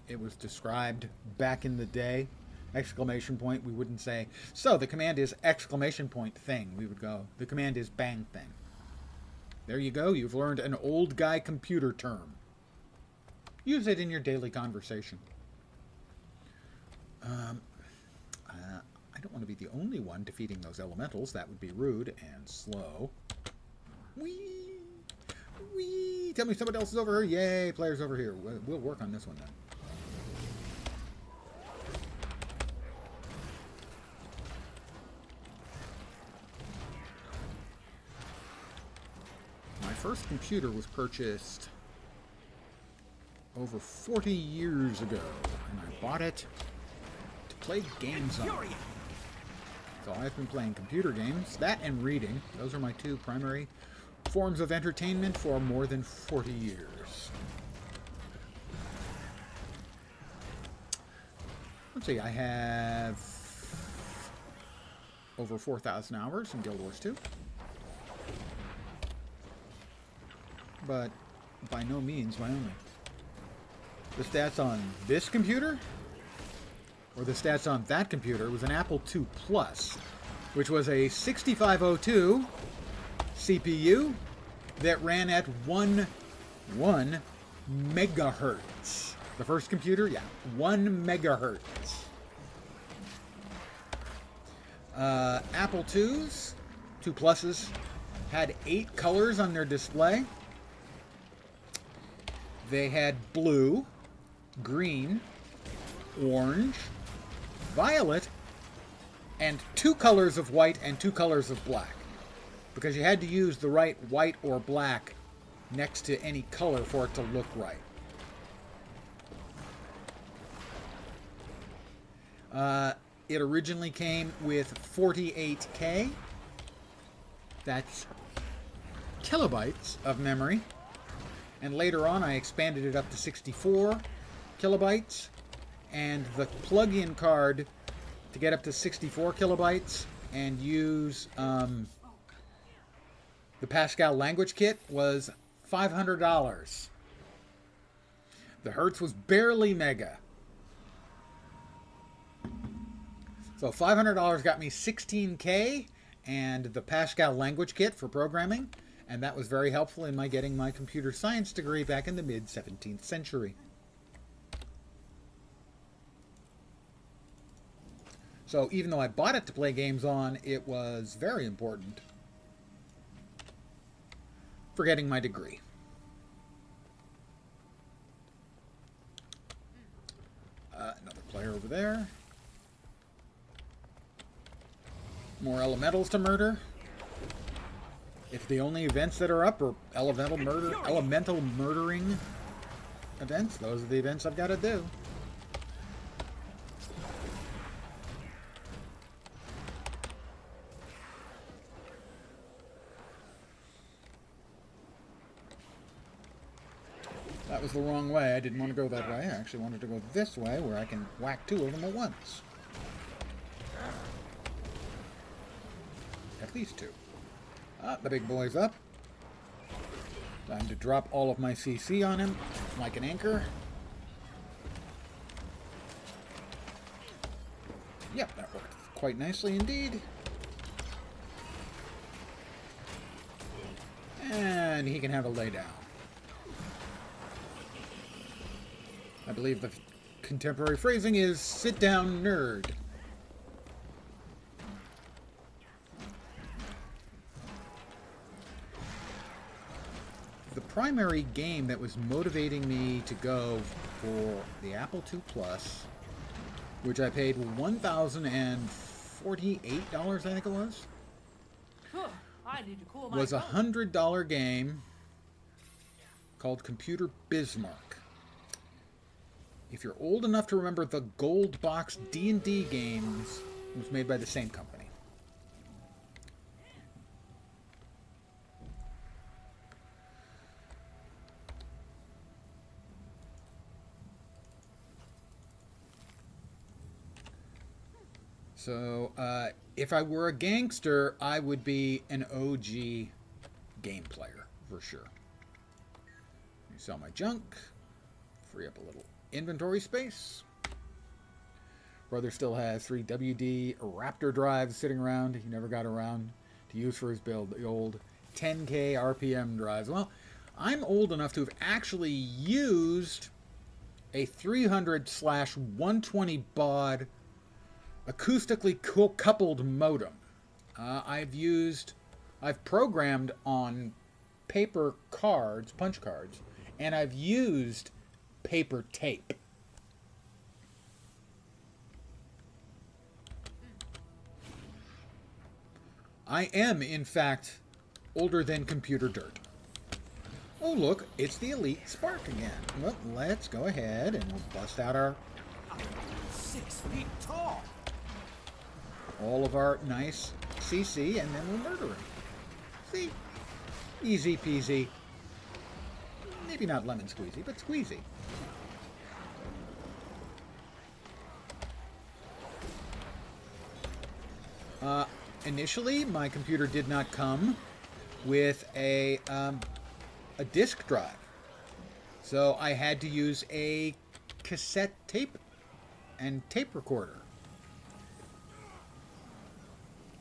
it was described back in the day. Exclamation point, we wouldn't say, so the command is exclamation point thing. We would go, the command is bang thing. There you go, you've learned an old guy computer term. Use it in your daily conversation. I don't want to be the only one defeating those elementals. That would be rude and slow. Whee! Whee! Tell me somebody else is over here. Yay, players over here. We'll work on this one then. My first computer was purchased over 40 years ago, and I bought it to play games on. So I've been playing computer games, that and reading. Those are my two primary forms of entertainment for more than 40 years. Let's see, I have over 4,000 hours in Guild Wars 2. But by no means my only. The stats on this computer, or the stats on that computer, was an Apple II Plus, which was a 6502 CPU that ran at 1 megahertz. The first computer, yeah, 1 megahertz. Apple IIs, II Pluses, had 8 colors on their display. They had blue, green, orange, violet, and 2 colors of white and 2 colors of black. Because you had to use the right white or black next to any color for it to look right. It originally came with 48K. That's kilobytes of memory. And later on, I expanded it up to 64 kilobytes. And the plug-in card to get up to 64 kilobytes and use the Pascal language kit was $500. The Hertz was barely mega. So $500 got me 16K and the Pascal language kit for programming, and that was very helpful in my getting my computer science degree back in the mid-17th century. So even though I bought it to play games on, it was very important for getting my degree. Another player over there. More elementals to murder. If the only events that are up are elemental murdering events, those are the events I've got to do. That was the wrong way. I didn't want to go that way. I actually wanted to go this way where I can whack two of them at once. At least two. The big boy's up. Time to drop all of my CC on him like an anchor. Yep, that worked quite nicely indeed. And he can have a lay down. I believe the contemporary phrasing is sit down, nerd. The primary game that was motivating me to go for the Apple II Plus, which I paid $1,048, I think it was, I need to cool my was a $100 game called Computer Bismarck. If you're old enough to remember the Gold Box D&D games, it was made by the same company. So, if I were a gangster, I would be an OG game player, for sure. You sell my junk, free up a little inventory space. Brother still has 3 WD Raptor drives sitting around he never got around to use for his build, the old 10K RPM drives. Well, I'm old enough to have actually used a 300/120 baud acoustically coupled modem. I've programmed on paper cards, punch cards, and I've used paper tape. I am, in fact, older than computer dirt. Oh, look, it's the Elite Spark again. Well, let's go ahead and we'll bust out our 6 feet tall. all of our nice CC, and then we'll murder him. See? Easy peasy. Maybe not lemon squeezy, but squeezy. Initially, my computer did not come with a disk drive. So I had to use a cassette tape and tape recorder.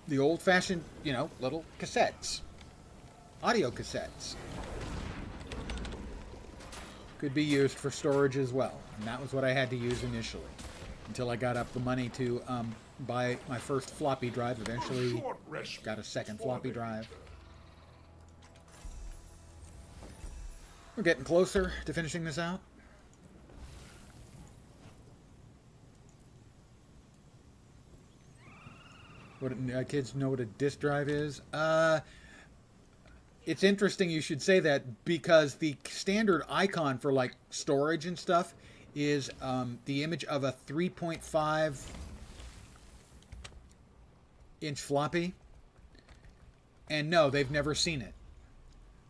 The old-fashioned, little cassettes. Audio cassettes. Could be used for storage as well. And that was what I had to use initially. Until I got up the money to buy my first floppy drive. Eventually got a second floppy drive. We're getting closer to finishing this out. What kids know what a disk drive is? It's interesting you should say that because the standard icon for like storage and stuff is the image of a 3.5 inch floppy. And no, they've never seen it.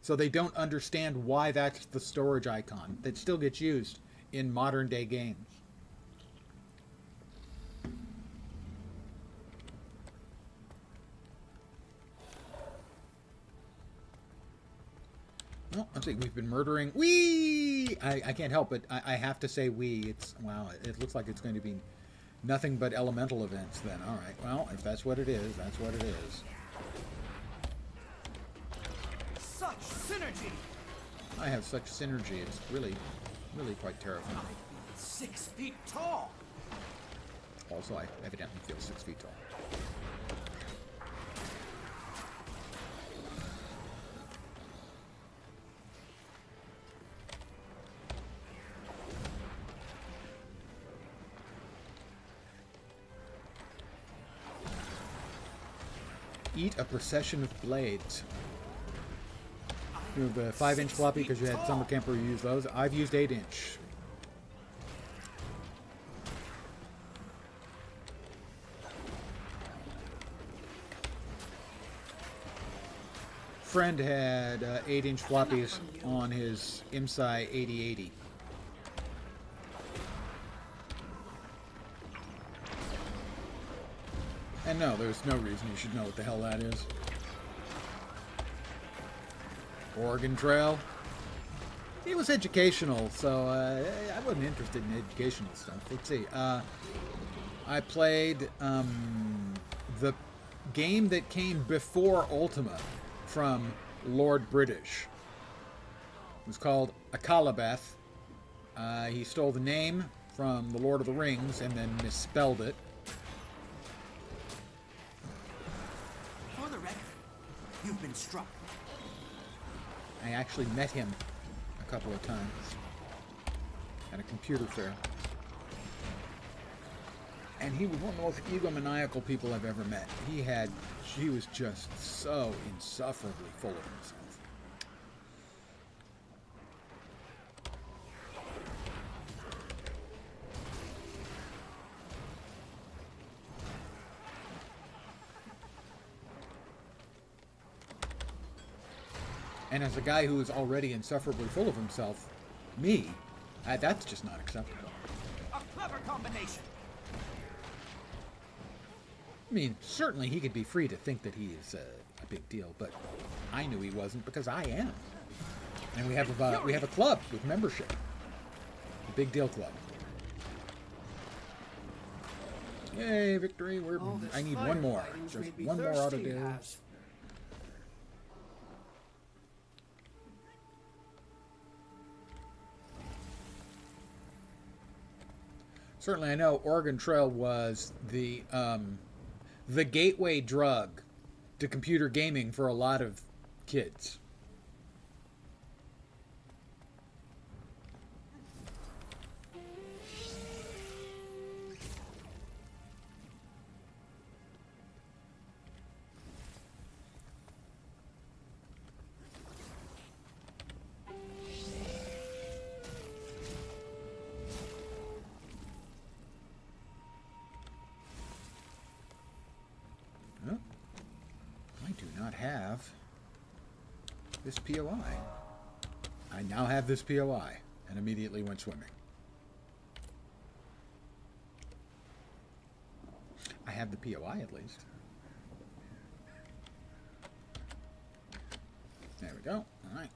So they don't understand why that's the storage icon that still gets used in modern day games. Oh, let's see. We've been murdering. Wee! I can't help it. I have to say we. It's wow. It looks like it's going to be nothing but elemental events then. All right. Well, if that's what it is, that's what it is. Such synergy. I have such synergy. It's really, really quite terrifying. 6 feet tall. Also, I evidently feel 6 feet tall. Eat a procession of blades. You have a 5-inch floppy because you had summer camp where you used those. I've used 8-inch. Friend had 8-inch floppies on his IMSI 8080. And no, there's no reason you should know what the hell that is. Oregon Trail. It was educational, so I wasn't interested in educational stuff. Let's see. I played the game that came before Ultima from Lord British. It was called Akalabeth. He stole the name from the Lord of the Rings and then misspelled it. For the record, you've been struck. I actually met him a couple of times at a computer fair. And he was one of the most egomaniacal people I've ever met. He was just so insufferably full of himself. And as a guy who is already insufferably full of himself, that's just not acceptable. A clever combination. I mean, certainly he could be free to think that he is a big deal, but I knew he wasn't because I am. And we have a club with membership, the Big Deal Club. Yay, victory! I need one more. Just one more ought to do. Certainly, I know Oregon Trail was the gateway drug to computer gaming for a lot of kids. Have this POI. I now have this POI and immediately went swimming. I have the POI at least. There we go. All right.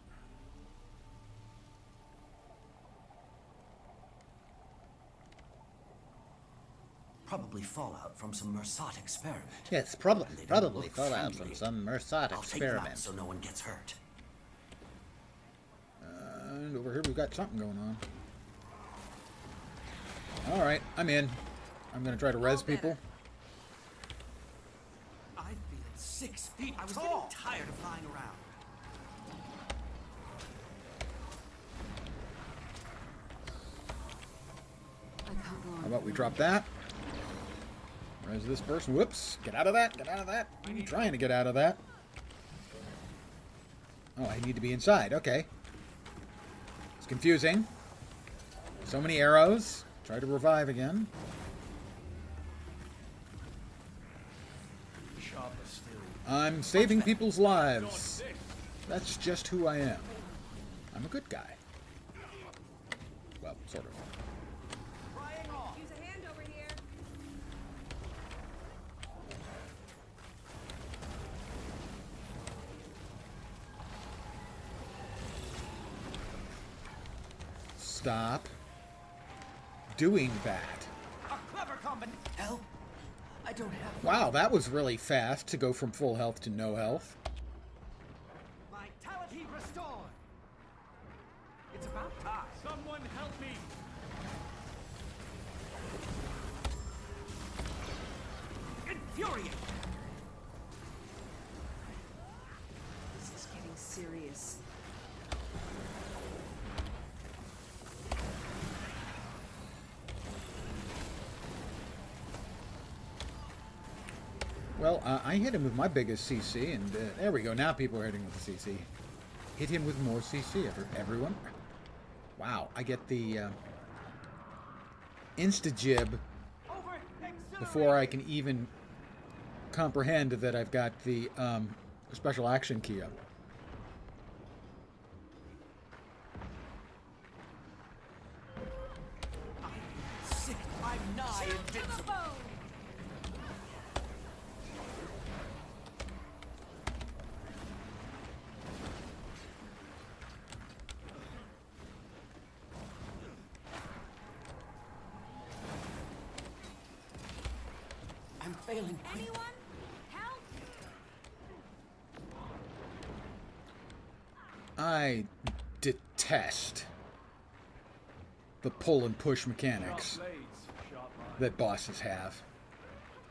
Probably fallout from some Mersat experiment. Yes, probably fallout from some Mersat I'll experiment. take them out so no one gets hurt. And over here we've got something going on. All right, I'm in. I'm going to try to res people. I feel 6 feet I was getting tired of lying around. How about we drop that? Res this person. Whoops. Get out of that. Get out of that. I'm trying to get out of that. Oh, I need to be inside. Okay. It's confusing. So many arrows. Try to revive again. I'm saving people's lives. That's just who I am. I'm a good guy. Well, sort of. Use a hand over here. stop doing that. A clever combination. Help? I don't have. Wow, that was really fast to go from full health to no health. Vitality restored. It's about time. Someone help me. Infuriate. This is getting serious. Well, I hit him with my biggest CC, and there we go. Now people are hitting with the CC. Hit him with more CC, everyone. Wow, I get the insta-jib before I can even comprehend that I've got the special action key up. Sick. I'm nigh invincible. I'm failing. Anyone? Help! I detest the pull and push mechanics that bosses have.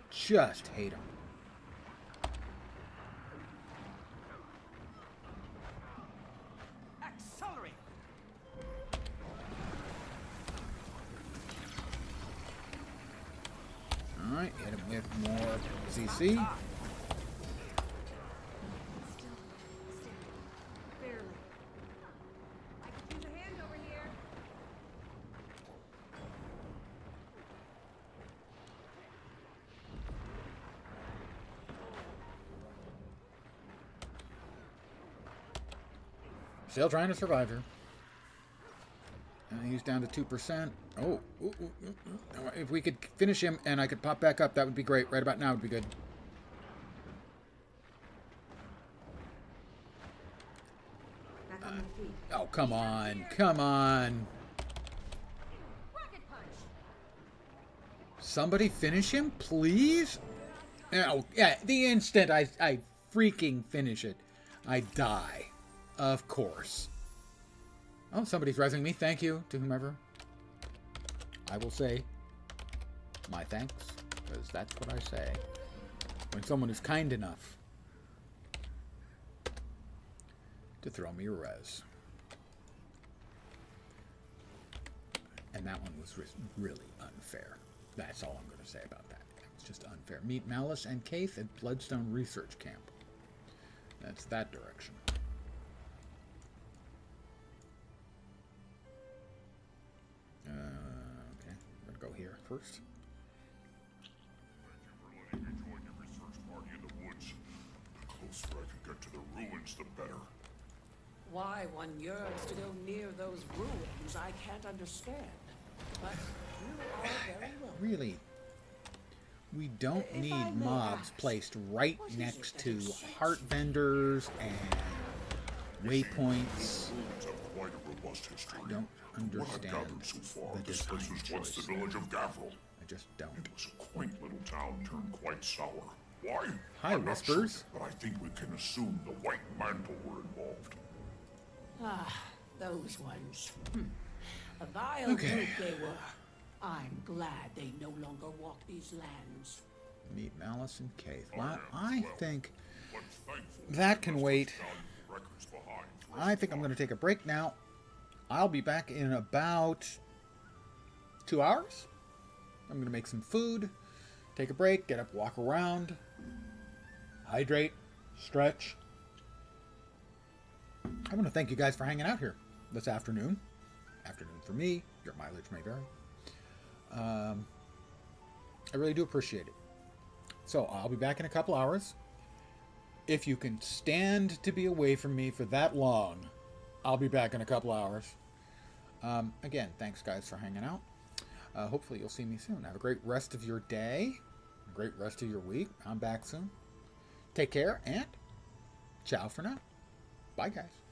Just hate them. Accelerate. Alright, hit him with more CC. Still, barely. I could use a hand over here. Still trying to survive here. He's down to 2%. Oh, if we could finish him and I could pop back up, that would be great. Right about now would be good. Back on my feet. Oh, come on. Come on. Rocket punch! Somebody finish him, please? Oh, yeah, the instant I freaking finish it, I die. Of course. Oh, somebody's resing me. Thank you to whomever. I will say my thanks, because that's what I say when someone is kind enough to throw me a res. And that one was really unfair. That's all I'm going to say about that. It's just unfair. Meet Malice and Kaith at Bloodstone Research Camp. That's that direction. Okay, I'm gonna go here first. Thank you for letting me join your research party in the woods. The closer I can get to the ruins, the better. Why one yearns to go near those ruins, I can't understand. But you are very welcome. Really, we don't If I need may mobs ask, placed right what is next it that to excites heart you? vendors and waypoints. Ruins have quite a robust history. I don't From what I've understand gathered so far, the this place design was once choice. the village of Gavril. I just don't. It was a quaint little town turned quite sour. Why? Hi, I'm not Whispers. sure, but I think we can assume the White Mantle were involved. Ah, those ones. A vile Okay. group they were. I'm glad they no longer walk these lands. Meet Malice and Kaith. Oh, Well, yeah, I well, think but thankfully, that can the rest wait. of the town records behind for us I think I'm going to take a break now. I'll be back in about 2 hours. I'm going to make some food, take a break, get up, walk around, hydrate, stretch. I want to thank you guys for hanging out here this afternoon. Afternoon for me. Your mileage may vary. I really do appreciate it. So I'll be back in a couple hours. If you can stand to be away from me for that long, I'll be back in a couple hours. Again, thanks guys for hanging out. Hopefully you'll see me soon. Have a great rest of your day. A great rest of your week. I'm back soon. Take care and ciao for now. Bye guys.